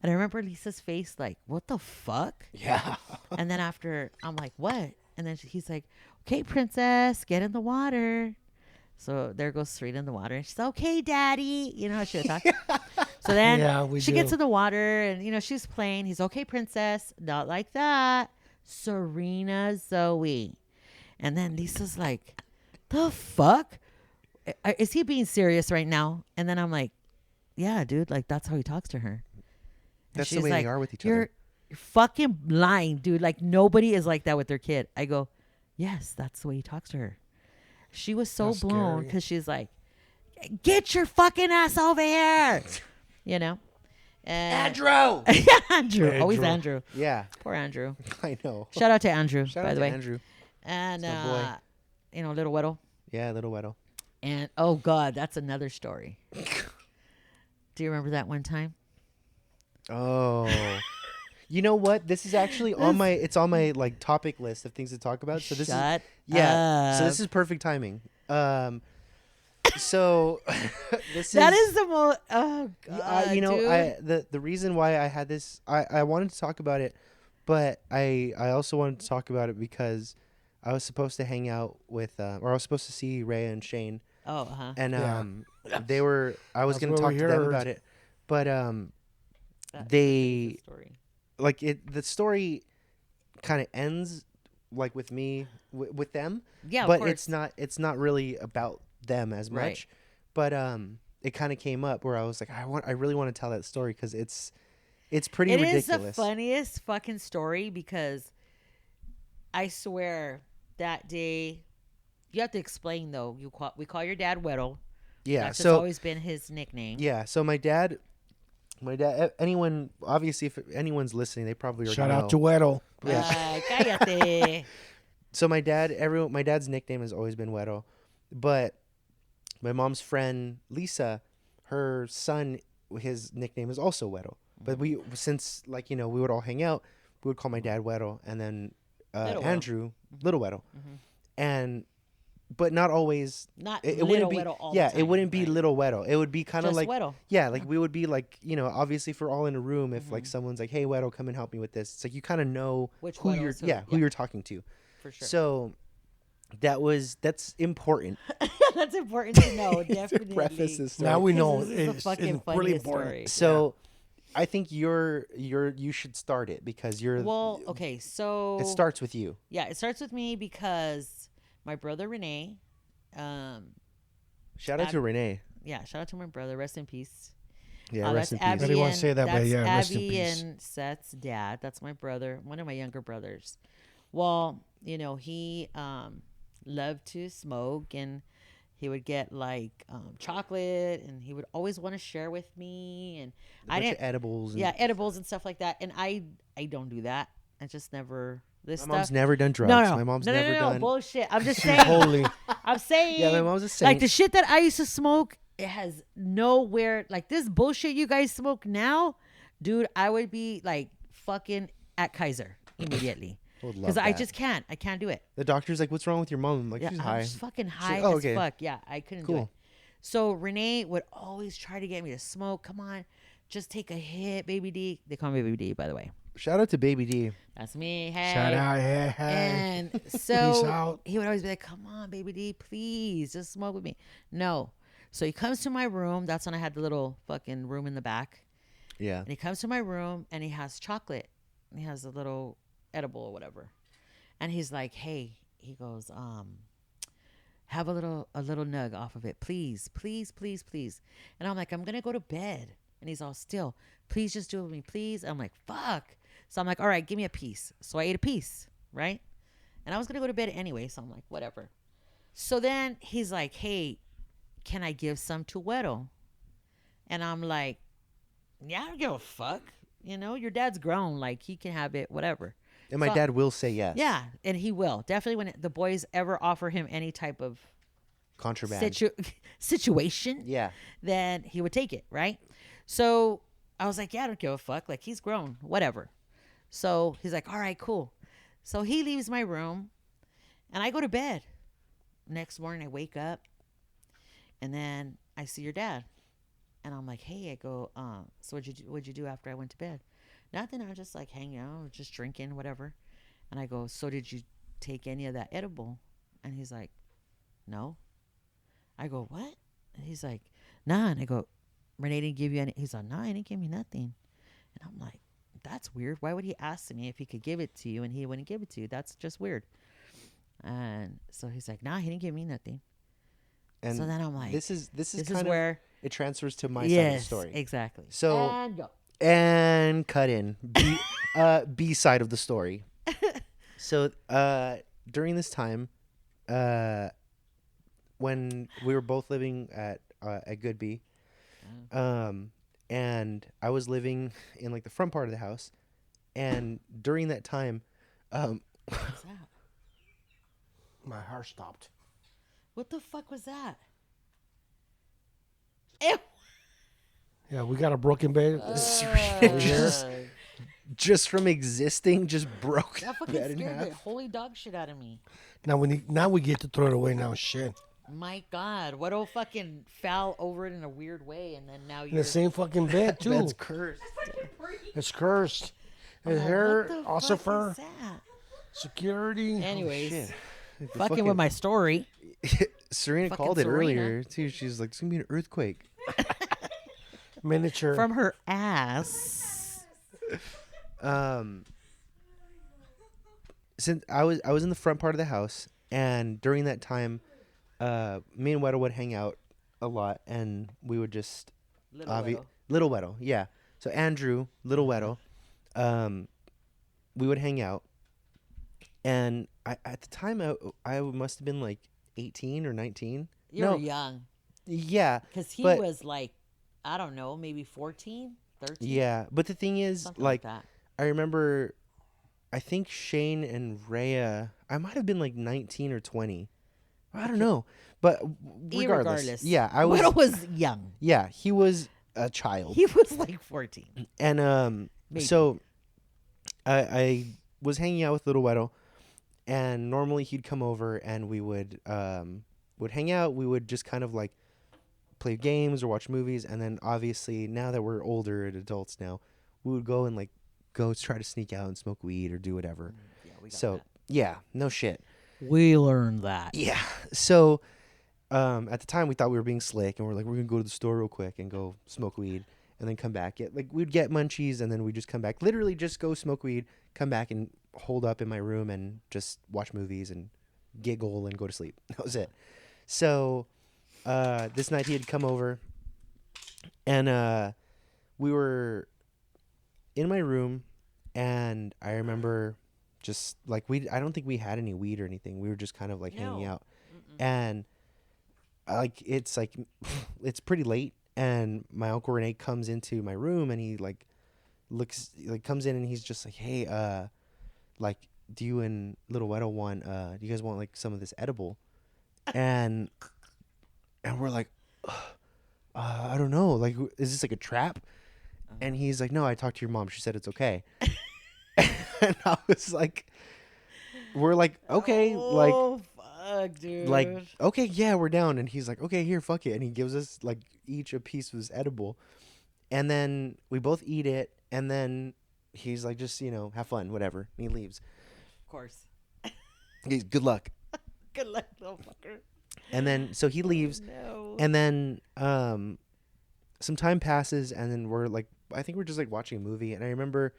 And I remember Lisa's face, like, what the fuck? Yeah. And then after, I'm like, what? And then he's like, okay, princess, get in the water. So there goes Serena in the water. And she's, okay, daddy. You know how she would talk? So then Yeah, we she do. gets in the water, and, she's playing. He's, okay, princess, not like that. Serena Zoe. And then Lisa's like, the fuck? Is he being serious right now? And then I'm like, yeah, dude, like, that's how he talks to her. And That's the she's way like, they are with each You're other. fucking lying, dude. Like, nobody is like that with their kid. I go, yes, that's the way he talks to her. She was so That's blown scary. because she's like, get your fucking ass over here. And Andrew. Andrew. Always Andrew. Andrew. Yeah. Poor Andrew. I know. Shout out to Andrew, Shout by out the to way. Andrew. And, That's my boy. Little Weddle. Yeah, little Weddle. And, oh, God, that's another story. Do you remember that one time? Oh. You know what? This is actually on my like topic list of things to talk about. So this Shut is So up. this is perfect timing. So this That is is the most, oh, God, dude. the reason why I had this I wanted to talk about it, but I also wanted to talk about it because I was supposed to hang out with or I was supposed to see Rhea and Shane, Oh, uh-huh. and Yeah. they were I was That's going to what talk we to them heard. about it, but That's they the story. like the story kind of ends like with me with them, Yeah, of but course. it's not really about them as much. Right. But it kind of came up where I was like, I really want to tell that story because it's pretty It is ridiculous. the funniest fucking story because I swear that day, you have to explain though. We call your dad Weddle. Yeah, That's just so always been his nickname. yeah, so my dad, anyone obviously if anyone's listening, they probably already Shout know. out to Weddle. Yeah. Cállate. So my dad's nickname has always been Weddle, but my mom's friend Lisa, her son, his nickname is also Weddle. But since we would all hang out, we would call my dad Weddle, and then Little Weddle. Andrew Little Weddle, and but not always. Not It Little wouldn't be Weddle all yeah. the time. It wouldn't be right. Little Weddle. It would be kind of Just like Weddle. yeah, like we would be like obviously if we're all in a room, if like someone's like, hey Weddle, come and help me with this. It's like you kind of know Which who Weddle you're is who. who Yeah. you're talking to. For sure. So that's important. That's important to know. Definitely. Preface this story. Now we know This is the it's fucking really funniest important. story. So I think you should start it because Well, okay, so it starts with you. yeah, it starts with me because my brother Renee, Shout out to Renee. Yeah, shout out to my brother. Rest in peace. Yeah, rest in That's peace. I didn't want to and- say that, but that's yeah, rest in Abby peace. and Seth's dad. That's my brother, one of my younger brothers. Well, he loved to smoke, and he would get like chocolate, and he would always want to share with me. And I Bunch of didn't, edibles. And yeah, edibles and stuff like that. And I don't do that. I just never this my stuff. mom's never done drugs. No, My mom's no, never done. bullshit. I'm just She's saying. holy. I'm saying. Yeah, my mom's a Like saint. the shit that I used to smoke, it has nowhere. Like this bullshit you guys smoke now, dude. I would be like fucking at Kaiser immediately Would love because I that. just can't. I can't do it. The doctor's like, "What's wrong with your mom?" I'm like, Yeah, "She's I'm high." just fucking high "Oh, as okay." fuck. Yeah, I couldn't do Cool. it. So Renee would always try to get me to smoke. Come on, just take a hit, baby D. They call me baby D, by the way. Shout out to Baby D. That's me. Hey. Shout out, hey, hey. And Peace so out. he would always be like, "Come on, baby D, please, just smoke with me." No. So he comes to my room. That's when I had the little fucking room in the back. Yeah. And he comes to my room and he has chocolate. And he has a little edible or whatever. And he's like, "Hey," he goes, "have a little nug off of it, please, please, please, please." And I'm like, "I'm gonna go to bed." And he's all still, "Please just do it with me, please." I'm like, "Fuck." So I'm like, "All right, give me a piece." So I ate a piece, right? And I was gonna go to bed anyway, so I'm like, whatever. So then he's like, "Hey, can I give some to Weddle?" And I'm like, "Yeah, I don't give a fuck. Your dad's grown. Like, he can have it, whatever." And my So- dad will say yes. Yeah, and he will. Definitely when the boys ever offer him any type of Contraband. situation, Yeah. then he would take it, right? So I was like, "Yeah, I don't give a fuck. Like, he's grown, whatever." So he's like, "All right, cool." So he leaves my room, and I go to bed. Next morning, I wake up, and then I see your dad, and I'm like, "Hey," I go, "So what'd you do after I went to bed?" "Nothing. I was just like hanging out, just drinking, whatever." And I go, "So did you take any of that edible?" And he's like, "No." I go, "What?" And he's like, "Nah." And I go, "Renee didn't give you any?" He's like, "Nah, he didn't give me nothing." And I'm like, "That's weird. Why would he ask me if he could give it to you and he wouldn't give it to you? That's just weird." And so he's like, "Nah, he didn't give me nothing." And So then I'm like, this is this is kind of where it transfers to my side of the yes, story. exactly. So- and go. And cut in B side of the story. So during this time, when we were both living at Goodby, and I was living in like the front part of the house, and during that time, What's that? My heart stopped. What the fuck was that? Ew. Yeah, we got a broken bed. just from existing, just broke That fucking that in scared half. the holy dog shit out of me. Now we get to throw it away now. Shit. My God, what old fucking fell over it in a weird way, and then now In you're. the same fucking bed too. That's cursed. It's cursed. His Oh, hair, what the fuck ossifer, is that? security. Anyways, Shit. fucking with my story. Serena Fucking called it Serena. earlier too. She's like, "It's gonna be an earthquake." Miniature. From her ass. Since I was in the front part of the house, and during that time, me and Weddle would hang out a lot, and we would just Little Weddle, yeah. So Andrew, Little Weddle, we would hang out, and at the time I must have been like 18 or 19. You No, were young. yeah, Because he but- was like, I don't know, maybe 14, 13? yeah. But the thing is, Something like like, that. I remember, I think Shane and Rhea, I might have been like 19 or 20. I don't know. But regardless. Yeah, I was. Widow was young. Yeah, he was a child. He was like 14. And Maybe. so I was hanging out with Little Weddle, and normally he'd come over and we would hang out. We would just kind of like play games or watch movies, and then obviously now that we're older and adults now, we would go and like go try to sneak out and smoke weed or do whatever. Yeah, we got So yeah, no shit. that. We learned that. Yeah. So at the time we thought we were being slick, and we're like, we're gonna go to the store real quick and go smoke weed and then come back. We'd get munchies and then we'd just come back. Literally just go smoke weed, come back and hold up in my room and just watch movies and giggle and go to sleep. That was it. So this night he had come over, and we were in my room, and I remember just like I don't think we had any weed or anything. We were just kind of like hanging No. out, and like it's it's pretty late, and my uncle Renee comes into my room, and he like comes in, and he's just like, hey, like, do you and little Weddle want do you guys want like some of this edible? And we're like, I don't know, like, is this like a trap? And he's like, no, I talked to your mom, she said it's okay. And I was like, we're like, okay, like, Oh fuck, dude. like, okay, yeah, we're down. And he's like, okay, here, fuck it. And he gives us like each a piece of his edible, and then we both eat it, and then he's like, just, have fun, whatever, and he leaves. Of course. He's, good luck. Good luck, little fucker. And then so he leaves, No. and then some time passes, and then we're like, I think we're just like watching a movie, and I remember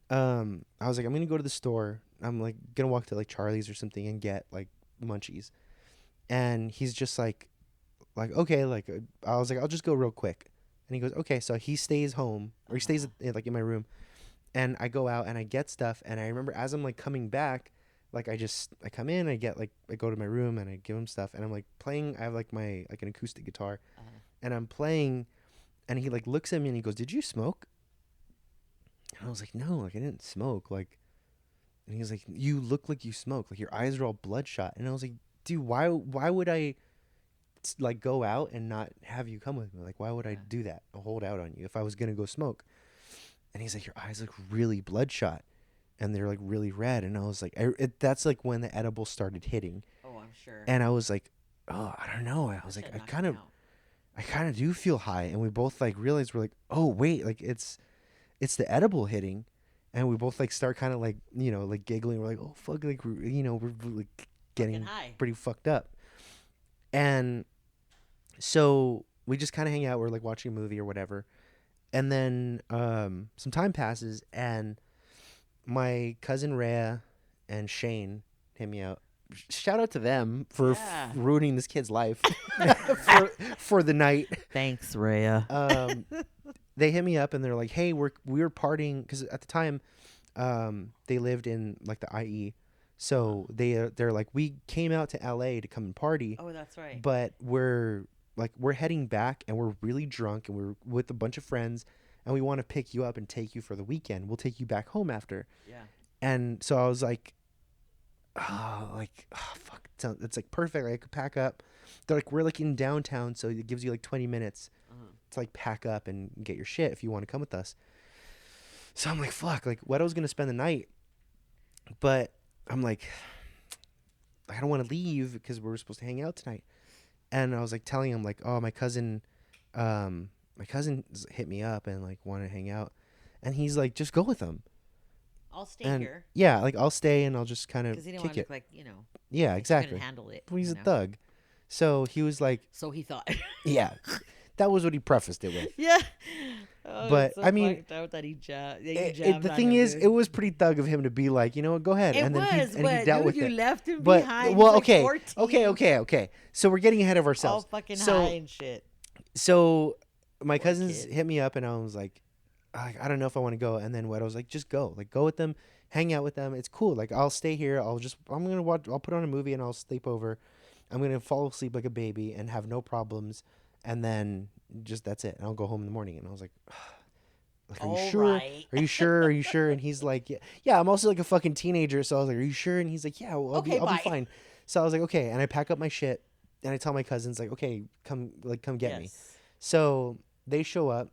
I was like, I'm gonna go to the store, I'm like gonna walk to like Charlie's or something and get like munchies. And he's just like okay, like, I was like, I'll just go real quick. And he goes, okay. So he stays home, or he stays like in my room, and I go out and I get stuff. And I remember as I'm like coming back, like I come in, I get like, I go to my room and I give him stuff, and I'm like playing. I have like my like an acoustic guitar, and I'm playing, and he like looks at me and he goes, did you smoke? And I was like, no, like I didn't smoke. Like, and he's like, you look like you smoke. Like your eyes are all bloodshot. And I was like, dude, why would I like go out and not have you come with me? Like, why would I do that? I'll hold out on you if I was gonna go smoke. And he's like, your eyes look really bloodshot, and they're like really red. And I was like, that's like when the edible started hitting. Oh, I'm sure. And I was like, oh, I don't know. I was like, I kind of do feel high. And we both like realized, we're like, oh wait, like it's the edible hitting. And we both like start kind of like, like giggling. We're like, oh fuck, like we're like getting high. pretty fucked up. And so we just kind of hang out. We're like watching a movie or whatever. And then some time passes, and my cousin Rhea and Shane hit me out. Shout out to them for ruining this kid's life for the night. Thanks, Rhea. They hit me up, and there like, hey, we were partying, because at the time they lived in like the IE. So they're like, we came out to LA to come and party. Oh, that's right. But we're heading back, and we're really drunk, and we're with a bunch of friends, and we want to pick you up and take you for the weekend. We'll take you back home after. Yeah. And so I was like, fuck, it's like perfect. I could pack up. They're like, we're like in downtown, so it gives you like 20 minutes to like pack up and get your shit if you want to come with us. So I'm like, fuck, like Wedo's gonna spend the night, but I'm like, I don't want to leave because we're supposed to hang out tonight. And I was like telling him like, oh, my cousin hit me up and like want to hang out, and he's like, just go with him. I'll stay And here. yeah, like I'll stay and I'll just kind of Because he didn't kick want to it. look like, Yeah, like exactly. couldn't handle it. Well, he's a know? thug. So he was like, So he thought. yeah, that was what he prefaced it with. Yeah. Oh, But, it's so I mean, fucked out that he jabbed. The thing is, it was pretty thug of him to be like, you know what, go ahead. It and then was, he but dealt dude, with you it. left him But behind. well, He was, like, 14. okay. So we're getting ahead of All ourselves. fucking So- high and shit. So my Poor cousins kid. hit me up, and I was like, I don't know if I want to go. And then Wedo was like, just go. Like, go with them, hang out with them. It's cool. Like, I'll stay here. I'll put on a movie and I'll sleep over. I'm going to fall asleep like a baby and have no problems. And then just, that's it. And I'll go home in the morning. And I was like, are you All sure? right. Are you sure? Are you sure? And he's like, yeah, I'm also like a fucking teenager. So I was like, are you sure? And he's like, yeah, well, I'll Okay, be bye. fine. So I was like, okay. And I pack up my shit, and I tell my cousins like, okay, come get me. Yes. So they show up,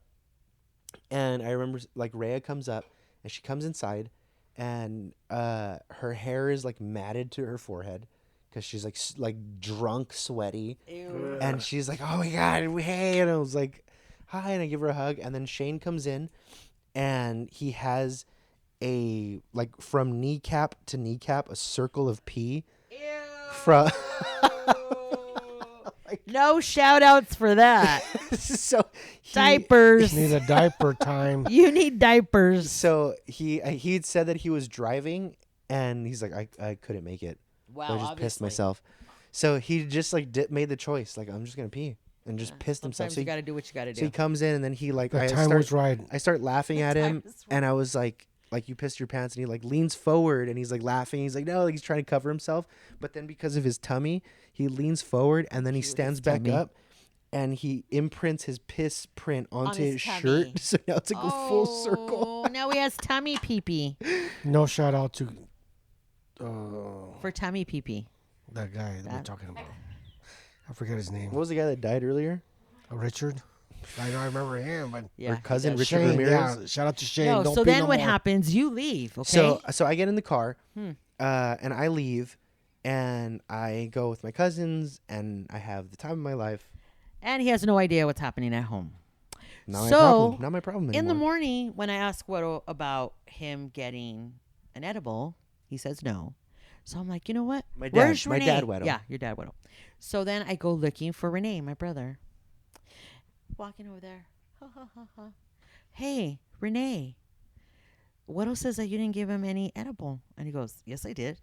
and I remember like Rhea comes up, and she comes inside, and her hair is like matted to her forehead because she's like drunk, sweaty, Ew. and she's like, oh my god, hey, and I was like, hi, and I give her a hug, and then Shane comes in, and he has a like from kneecap to kneecap a circle of pee Ew. from. No shout outs for that. So Diapers. Need a diaper time. You need diapers. So he'd said that he was driving, and he's like, I couldn't make it. Wow. So I just pissed myself. So he just like made the choice. Like, I'm just going to pee. And just pissed himself. Sometimes So you got to do what you got to do. so he comes in and then he like, The time was right. I start laughing at him. And I was like, you pissed your pants. And he like leans forward and he's like laughing. He's like, no, like he's trying to cover himself. But then because of his tummy, he leans forward and then he stands back up and he imprints his piss print onto his shirt. So now it's like a full circle. Now he has tummy pee-pee. No shout out to For tummy pee-pee. that guy that we're talking about. I forget his name. What was the guy that died earlier? Richard. I know I remember him, but Your cousin Richard Shane, Ramirez. yeah, shout out to Shane. No, Don't so pee then no what more. happens? You leave, okay? So I get in the car and I leave and I go with my cousins and I have the time of my life. And he has no idea what's happening at home. Not my problem anymore. In the morning, when I ask Guero about him getting an edible, he says no. So I'm like, you know what? Where's Renee? My dad Weddle. Yeah, your dad Weddle. So then I go looking for Renee, my brother. Walking over there. Ha, ha, ha, ha. Hey, Renee. Weddle says that you didn't give him any edible. And he goes, yes, I did.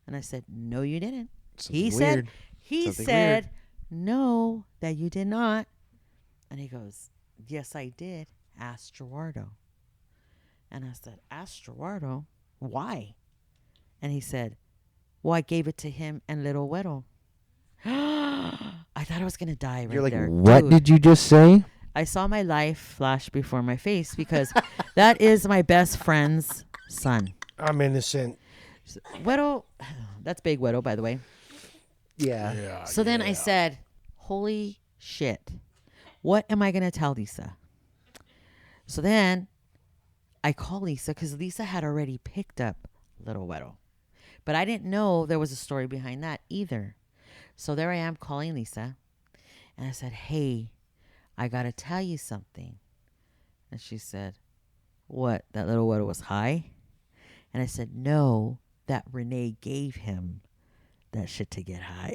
And I said, no, you didn't. He said, no, that you did not. And he goes, yes, I did. Ask Gerardo. And I said, ask Gerardo? Why? And he said, well, I gave it to him and little Weddle. I thought I was going to die right You're like, there. what Dude, did you just say? I saw my life flash before my face because that is my best friend's son. I'm innocent. Weddle, that's Big Weddle, by the way. Yeah. So then I said, holy shit, what am I going to tell Lisa? So then I call Lisa because Lisa had already picked up little Weddle. But I didn't know there was a story behind that either. So there I am calling Lisa. And I said, hey, I got to tell you something. And she said, what, that little Weddle was high? And I said, no, that Renee gave him that shit to get high.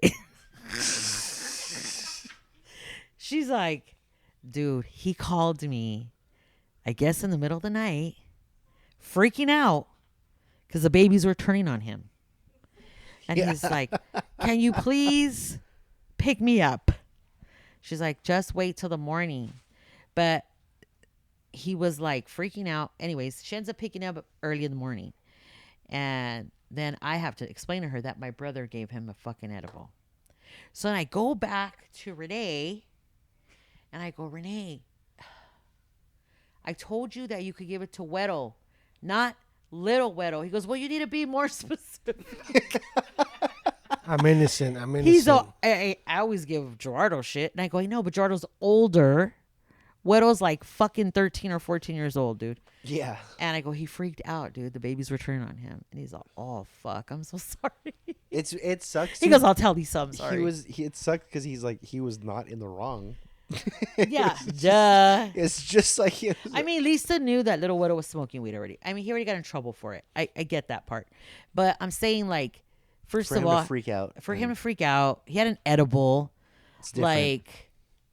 She's like, dude, he called me, I guess in the middle of the night, freaking out because the babies were turning on him. And he's like, can you please pick me up? She's like, just wait till the morning. But he was like freaking out. Anyways, she ends up picking up early in the morning. And then I have to explain to her that my brother gave him a fucking edible. So then I go back to Renee and I go, Renee, I told you that you could give it to Weddle, not little Weddle. He goes, well, you need to be more specific. I'm innocent. I always give Gerardo shit. And I go, I know, but Gerardo's older. Weddle's like fucking 13 or 14 years old, dude. Yeah. And I go, he freaked out, dude. The babies were turning on him. And he's all, oh, fuck. I'm so sorry. It sucks. He goes, I'll tell Lisa I'm sorry. It sucked because he's like, he was not in the wrong. Yeah. Duh. It's just like, I mean, Lisa knew that little Weddle was smoking weed already. I mean, he already got in trouble for it. I get that part. But I'm saying, like, first of all, freak out. For him to freak out, he had an edible. It's different. Like,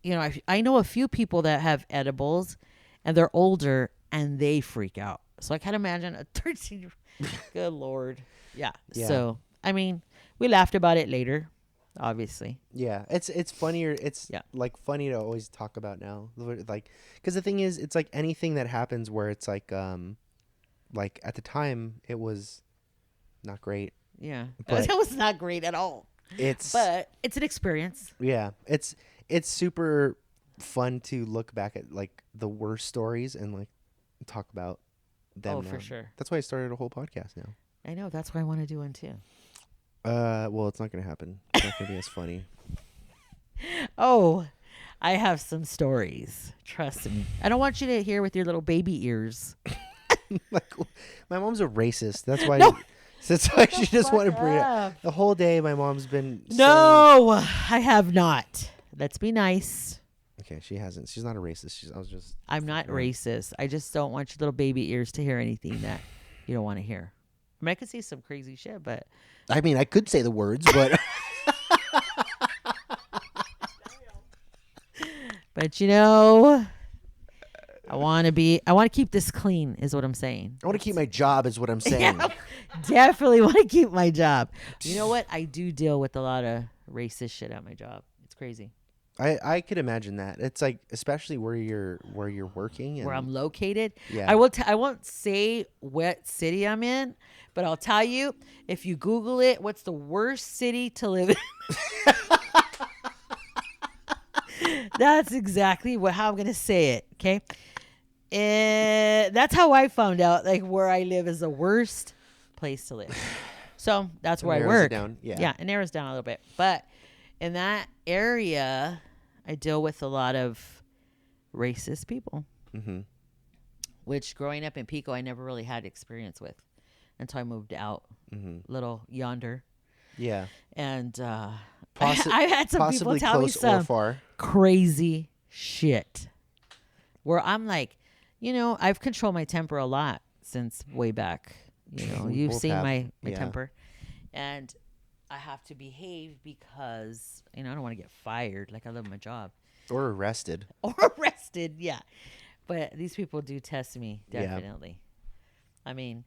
you know, I know a few people that have edibles and they're older and they freak out. So I can't imagine a 13-year-old. Good Lord. Yeah. So, I mean, we laughed about it later, obviously. Yeah. It's funnier. It's like funny to always talk about now. Like, because the thing is, it's like anything that happens where it's like at the time it was not great. Yeah. But That was not great at all. But it's an experience. Yeah. It's super fun to look back at like the worst stories and like talk about them. Oh, now. for sure. That's why I started a whole podcast now. I know. That's why I want to do one too. Well, it's not going to happen. It's not going to be as funny. Oh, I have some stories. Trust me. I don't want you to hear with your little baby ears. Like, my mom's a racist. That's why. No. That's why she just wanted to bring it up. The whole day, my mom's been. No, I have not. Let's be nice. Okay, she hasn't. She's not a racist. I'm not racist. I just don't want your little baby ears to hear anything that you don't want to hear. I mean, I could say some crazy shit, but. I mean, I could say the words, but. But you know, I want to keep this clean, is what I'm saying. I want to keep my job, is what I'm saying. Yeah, definitely want to keep my job. You know what? I do deal with a lot of racist shit at my job. It's crazy. I could imagine that. It's like, especially where you're working and Where I'm located. Yeah. I won't say what city I'm in, but I'll tell you, if you Google it, what's the worst city to live in? That's exactly how I'm gonna say it. Okay, that's how I found out. Like where I live is the worst place to live. So that's where I narrows it work. down. Yeah. Yeah, it narrows down a little bit. But in that area, I deal with a lot of racist people. Mm-hmm. Which growing up in Pico, I never really had experience with until I moved out, little yonder. Yeah. And Possi- I had some people possibly tell me close or some far. crazy shit where I'm like, I've controlled my temper a lot since way back. You've both seen have. my Yeah. temper. And I have to behave because, I don't want to get fired. Like I love my job. Or arrested. Or arrested, yeah. But these people do test me, definitely. Yeah. I mean,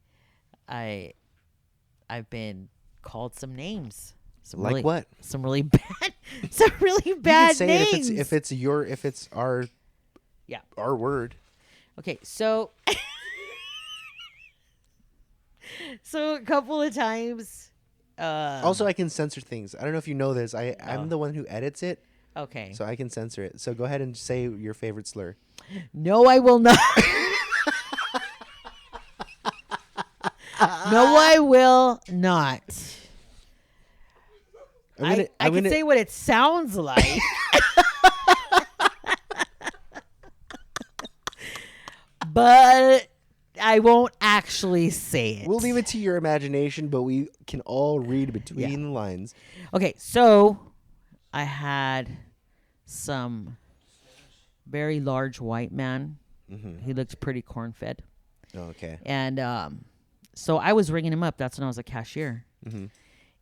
I've been called some names. Like what? Some really bad You can names. say it if it's our word. Okay, so so a couple of times Also, I can censor things. I don't know if you know this. I'm the one who edits it. Okay. So I can censor it. So go ahead and say your favorite slur. No, I will not. No, I will not. I can say what it sounds like. But I won't actually say it. We'll leave it to your imagination, but we can all read between the lines. Okay, so I had some very large white man. Mm-hmm. He looked pretty corn-fed. Oh, okay. And so I was ringing him up. That's when I was a cashier. Mm-hmm.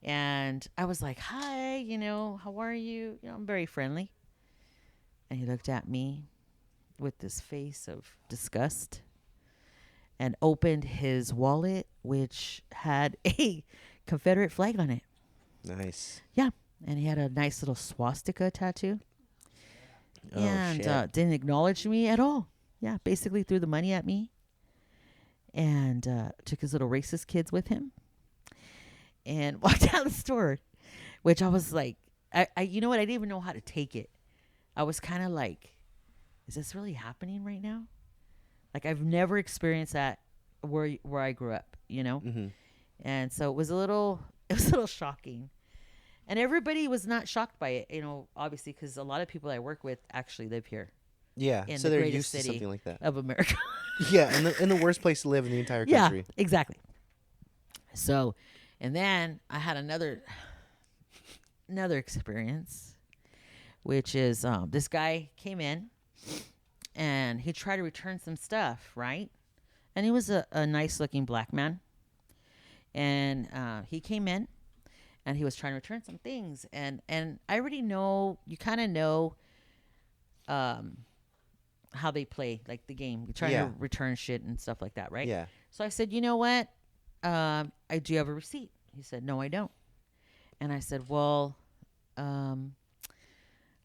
And I was like, hi, how are you? I'm very friendly. And he looked at me with this face of disgust and opened his wallet, which had a Confederate flag on it. Nice. Yeah. And he had a nice little swastika tattoo. Oh, and shit. Didn't acknowledge me at all. Yeah, basically threw the money at me. And took his little racist kids with him. And walked out of the store. Which I was like, you know what? I didn't even know how to take it. I was kind of like, is this really happening right now? Like, I've never experienced that where I grew up, Mm-hmm. And so it was a little shocking. And everybody was not shocked by it, obviously, because a lot of people I work with actually live here. Yeah, in so the they're greatest used to city something like that. of America. Yeah, and the worst place to live in the entire country. Yeah, exactly. So, and then I had another experience, which is this guy came in and he tried to return some stuff, right? And he was a nice looking black man. And he came in and he was trying to return some things. And I already know, you kind of know how they play, like the game. You're trying to return shit and stuff like that, right? Yeah. So I said, you know what? I do have a receipt. He said, no, I don't. And I said, well, I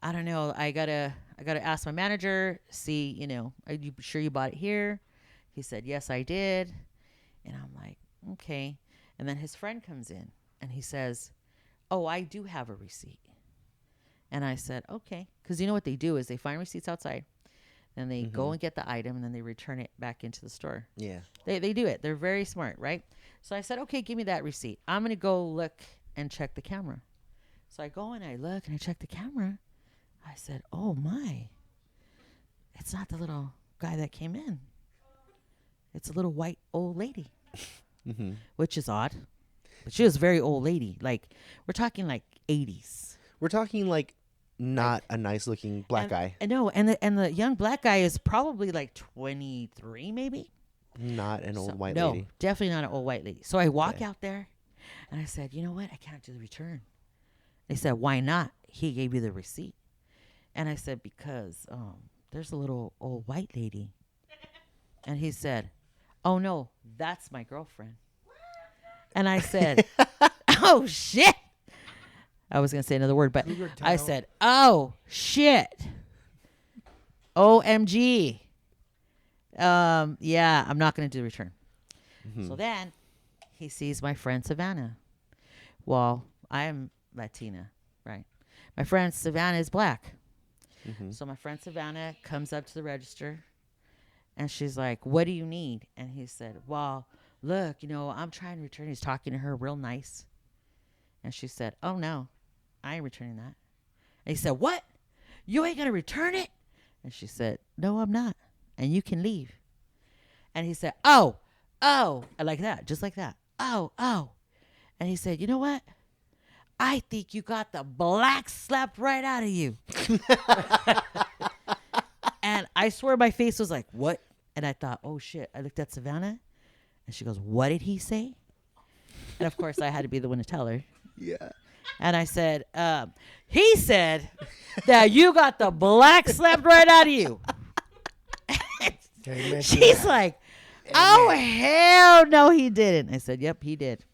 don't know. I gotta ask my manager, see, are you sure you bought it here? He said, yes, I did. And I'm like, okay. And then his friend comes in and he says, oh, I do have a receipt. And I said, okay. Because you know what they do is they find receipts outside. Then they go and get the item and then they return it back into the store. Yeah. They do it. They're very smart, right? So I said, okay, give me that receipt. I'm going to go look and check the camera. So I go and I look and I check the camera. I said, oh my. It's not the little guy that came in. It's a little white old lady. Which is odd. But she was a very old lady. Like, we're talking like 80s. We're talking like not a nice looking black guy. I know. And the young black guy is probably like 23 maybe. Not an old white lady. No, definitely not an old white lady. So I walk out there and I said, you know what? I can't do the return. They said, why not? He gave you the receipt. And I said, because there's a little old white lady. And he said, oh no, that's my girlfriend. And I said, oh shit. I was going to say another word, but Cougar I tail. said, oh, shit. OMG. Yeah, I'm not going to do return. So then he sees my friend Savannah. Well, I am Latina, right? My friend Savannah is black. So my friend Savannah comes up to the register and she's like, what do you need? And he said, well, look, I'm trying to return. He's talking to her real nice. And she said, oh, no, I ain't returning that. And he said, what? You ain't going to return it? And she said, no, I'm not. And you can leave. And he said, oh, like that, just like that. Oh. And he said, you know what? I think you got the black slapped right out of you. And I swear my face was like, what? And I thought, oh, shit. I looked at Savannah. And she goes, what did he say? And, of course, I had to be the one to tell her. Yeah. And I said, he said that you got the black slapped right out of you. She's like, oh, hell no, he didn't. I said, yep, he did.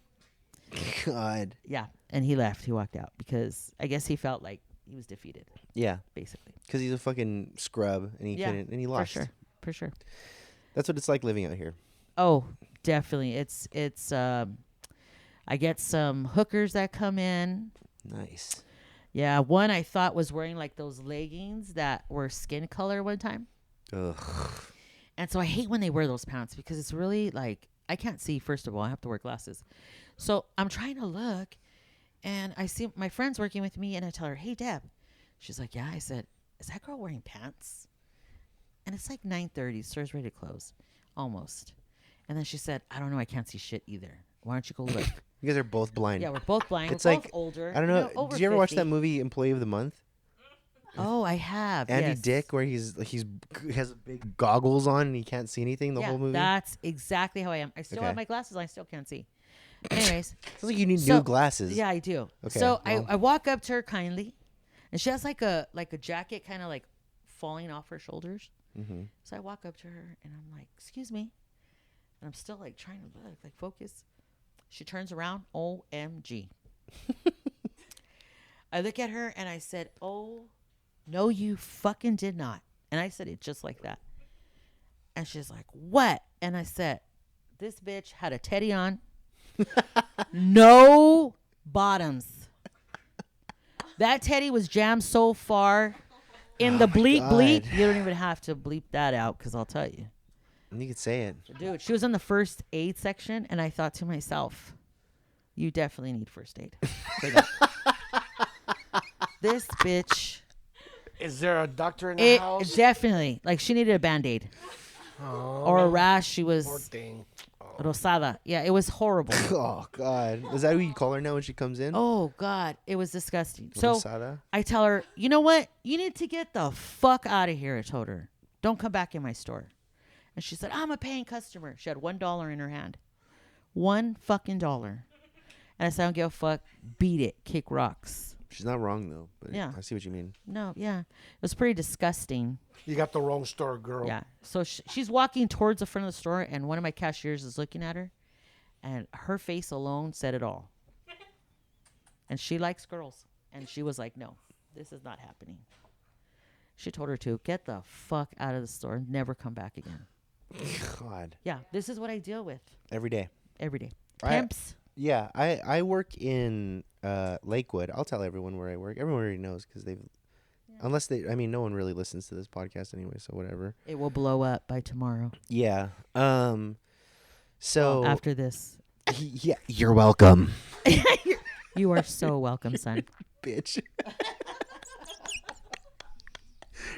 God. Yeah. And he left. He walked out because I guess he felt like he was defeated, Yeah. basically. Because he's a fucking scrub and he couldn't, and he lost. For sure. That's what it's like living out here. Oh, definitely. It's I get some hookers that come in. Nice. Yeah. One I thought was wearing like those leggings that were skin color one time. Ugh. And so I hate when they wear those pants because it's really like, I can't see, first of all. I have to wear glasses. So I'm trying to look and I see my friend's working with me and I tell her, hey, Deb. She's like, yeah. I said, is that girl wearing pants? And it's like 9:30. Store's ready to close. Almost. And then she said, I don't know. I can't see shit either. Why don't you go look? You guys are both blind. Yeah, we're both blind. It's We're like, both older. I don't know. over Did you ever watch 50. that movie Employee of the Month? Oh, I have. Andy yes. Dick, where he has big goggles on and he can't see anything the whole movie. That's exactly how I am. I still Okay. have my glasses on. I still can't see. Anyways. Sounds like you need So- new glasses. Yeah, I do. Okay, So well. I walk up to her kindly, and she has like a jacket kind of like falling off her shoulders. Mm-hmm. So I walk up to her, and I'm like, excuse me. And I'm still like trying to look, like focus. She turns around. OMG. I look at her, and I said, oh, no, you fucking did not. And I said it just like that. And she's like, what? And I said, this bitch had a teddy on. No bottoms. That teddy was jammed so far in the bleep. God. You don't even have to bleep that out because I'll tell you. You could say it. Dude, she was in the first aid section, and I thought to myself, you definitely need first aid for that. This bitch. Is there a doctor in the house? Definitely. Like, she needed a Band-Aid. Or a rash. She Poor was thing. rosada. Yeah, it was horrible. Oh, God. Is that who you call her now when she comes in? Oh, God. It was disgusting. So Rosada? I tell her, you know what? You need to get the fuck out of here, I told her. Don't come back in my store. And she said, I'm a paying customer. She had $1 in her hand. $1 fucking dollar. And I said, I don't give a fuck. Beat it. Kick rocks. She's not wrong, though. But Yeah. I see what you mean. No, yeah. It was pretty disgusting. You got the wrong store, girl. Yeah. So she's walking towards the front of the store, and one of my cashiers is looking at her. And her face alone said it all. And she likes girls. And she was like, no, this is not happening. She told her to get the fuck out of the store and never come back again. God. Yeah, this is what I deal with Every day. every day. I- Pimps. Yeah, I work in Lakewood. I'll tell everyone where I work. Everyone already knows because they've, unless they, I mean, no one really listens to this podcast anyway, so whatever. It will blow up by tomorrow. Yeah. So After this. yeah, you're welcome, You are so welcome, son. bitch.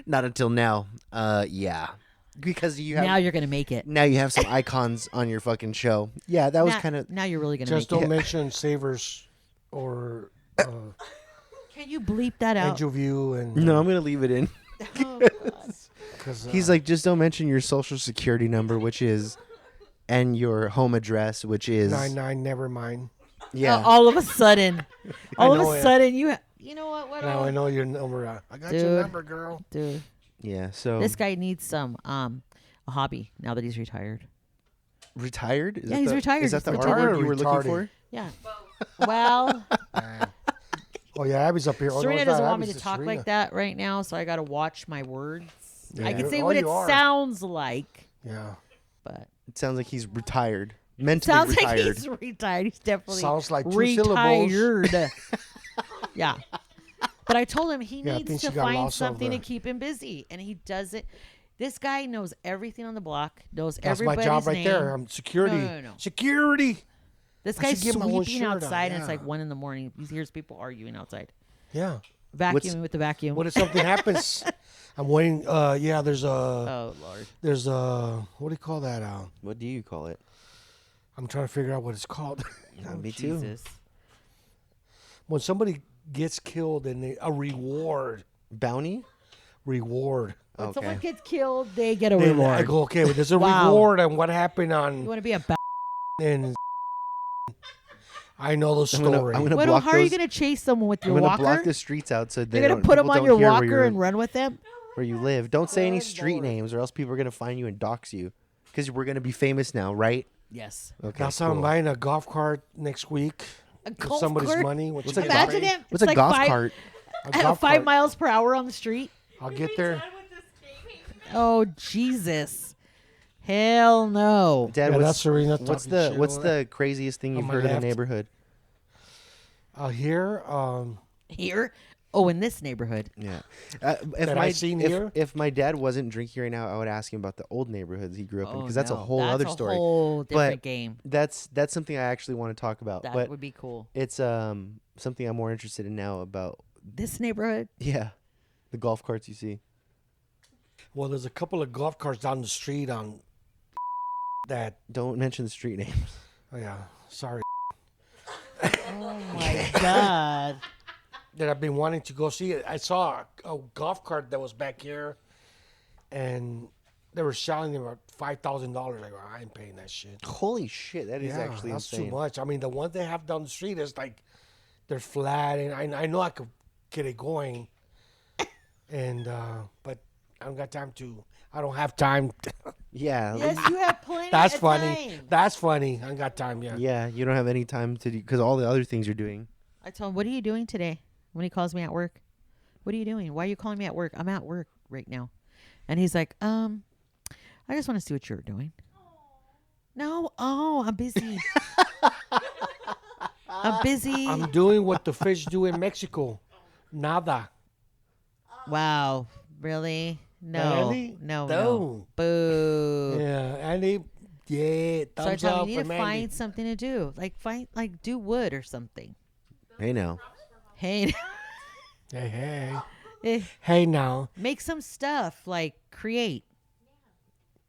Not until now. Yeah, because you have Now you're going to make it. now you have some icons on your fucking show. Yeah, that was kind of. Now you're really going to make Just don't it. mention Savers or Can you bleep that out? Angel View and No, I'm gonna leave it in. Oh, God. because He's like, just don't mention your social security number, which is, and your home address, which is 99. Never mind. yeah. All of a sudden, all of know a it. sudden, you know what? Now I know your number. I got your Dude. number, girl. Dude, Yeah. So this guy needs some a hobby now that he's retired. retired? Is Yeah, that he's the- retired. Is that He's the R retired. word you were looking Retarded. for? Yeah. Well, Oh yeah, Abby's up here. Oh, no, Serena it's not doesn't want me Abby's, to it's talk Serena. like that right now, so I got to watch my words. Yeah, I can you- say oh, what it you are. sounds like, Yeah. but It sounds like he's retired. Mentally sounds retired. like he's retired. He's definitely Sounds like 2 syllables. retired. Yeah. But I told him he Yeah, I needs think to she got find lost of something the- to keep him busy, and he does it. This guy knows everything on the block, knows That's my everybody's job right name. there. I'm security. No. Security. This I guy's should get my own sweeping shirt on, outside, and it's yeah. like 1 a.m. He hears people arguing outside, Yeah. vacuuming with the vacuum. What if something happens? I'm waiting. Yeah, there's a, Oh Lord. what do you call that? What do you call it? I'm trying to figure out what it's called. Me too. Jesus. When somebody gets killed and a reward. Bounty? Reward. When Okay. someone gets killed, they get a Then reward. I go, okay, well, there's a Wow. reward on what happened You on want to be a and I know the I'm gonna- story. I'm gonna What, block how are you those- going to chase someone with your I'm gonna walker? block the streets out so they You're going don't- to put them people on don't your hear walker and run with them? where you live. Don't say any Good street Lord. names, or else people are gonna find you and dox you. Because we're gonna be famous now, right? Yes. Okay. That's how I'm cool. buying a golf cart next week. A With golf somebody's cart? money. What What's you a get golf- Imagine paid. him. What's It's a golf five, cart? A golf 5 cart. miles per hour on the street. I'll get there. Oh, Jesus. Hell no. Dad, Yeah, what's, that's Serena what's talking the shit what's over the craziest thing On you've my heard in left. the neighborhood? Here, Here? Oh, in this neighborhood. Yeah. That I seen here? If my dad wasn't drinking right now, I would ask him about the old neighborhoods he grew up in, Oh, because that's a no. whole That's other a story. whole different But game. That's something I actually want to talk about. That but would be cool. it's something I'm more interested in now about. This neighborhood? Yeah, the golf carts you see. well, there's a couple of golf carts down the street on that. Don't mention the street names. Oh yeah, sorry. Oh, my God. That I've been wanting to go see. I saw a golf cart that was back here, and they were selling them at $5,000. Like, I ain't paying that shit. Holy shit, that is Yeah, actually that's insane. too much. I mean, the ones they have down the street is like they're flat, and I know I could get it going, and but I don't got time to. I don't have time. Yeah. Yes, you have plenty That's of funny. time. That's funny. I ain't got time yet. Yeah, you don't have any time to do because all the other things you're doing. I told him, what are you doing today? When he calls me at work. What are you doing? Why are you calling me at work? I'm at work right now. And he's like, I just want to see what you're doing. No, I'm busy. I'm busy. I'm doing what the fish do in Mexico. Nada. Wow. Really? No. Really? No. No. No. Boo. Yeah, Andy. Yeah, So I thumbs told him, up you need from to Andy. find something to do. Like do wood or something. Hey now. Hey, Hey, hey. eh, Hey now. make some stuff. Like create.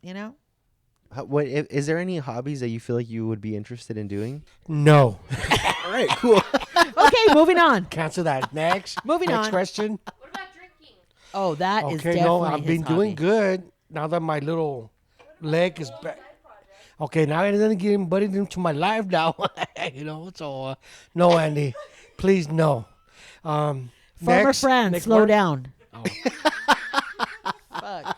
You know? Is there any hobbies that you feel like you would be interested in doing? No. All right, cool. Okay, moving on. Cancel that. Next. Moving Next on. question. What about drinking? Oh, that is Okay, definitely no, I've his been doing hobby. good now that my little leg is back. Okay, now it doesn't get anybody into my life now. You know, so no, Andy, please no. Former Next, friend, next slow word. down. Fuck.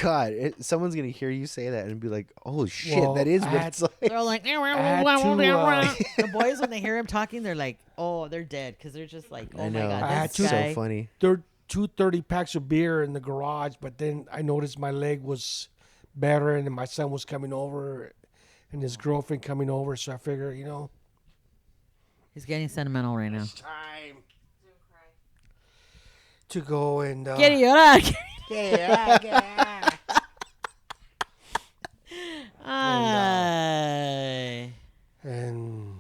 God, someone's gonna hear you say that and be like, "Oh shit, Well, that is what I it's like." They're like, the boys when they hear him talking, they're like, oh, they're dead because they're just like, oh I my know. god, I had this to- guy. So funny. There are 230 packs of beer in the garage, but then I noticed my leg was better, and then my son was coming over, and his girlfriend coming over. So I figure, you know, He's getting sentimental right now. time to go and Get it, llorar. Ay. and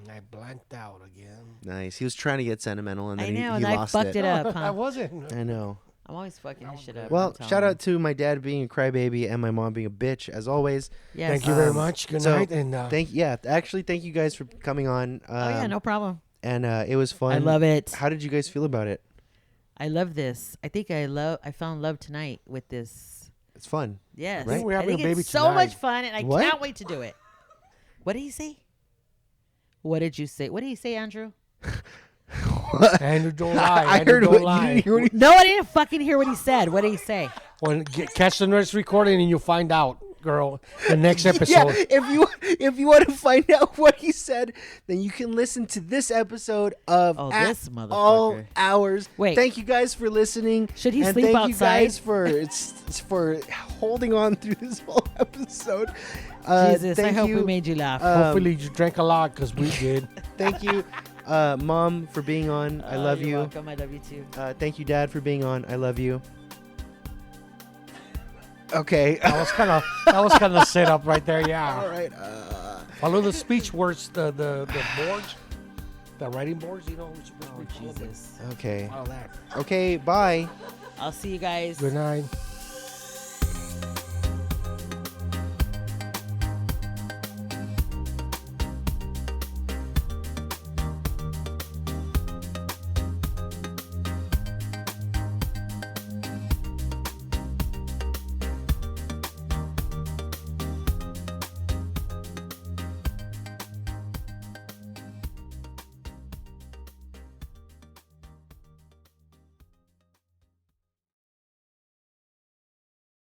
I blanked out again. Nice. He was trying to get sentimental, and I then know, he and I lost fucked it up, I huh? wasn't. I know. I'm always fucking his shit up. Well, I'm telling shout you. out to my dad being a crybaby and my mom being a bitch as always. Yes. Thank you very Um, much. Good so, night. And Thank you guys for coming on. Oh yeah, no problem. And it was fun. I love it. How did you guys feel about it? I love this. I think I found love tonight with this. It's fun. Yes. Right? We're I having think a baby it's so tonight. much fun, and I What? can't wait to do it. What did he say? What did you say? What did he say, Andrew? Andrew, don't lie. I Andrew, heard don't what lie. you didn't hear. What No, I didn't fucking hear what he said. What did he say? Catch the next recording and you'll find out, girl. The next yeah, episode. if you want to find out what he said, then you can listen to this episode of this All motherfucker. Hours. Wait. Thank you guys for listening. Should he and sleep thank outside? you guys for holding on through this whole episode. Jesus, I thank hope you. we made you laugh. Hopefully you drank a lot because we did. Thank you, Mom, for being on. I love You're you. welcome. I love you too. Thank you, Dad, for being on. I love you. Okay. That was kind of set up right there. Yeah. All right. Follow the speech words, the boards, the writing boards. You know, we're supposed Oh to be following. Jesus. Okay. Follow that. Okay. Bye. I'll see you guys. Good night.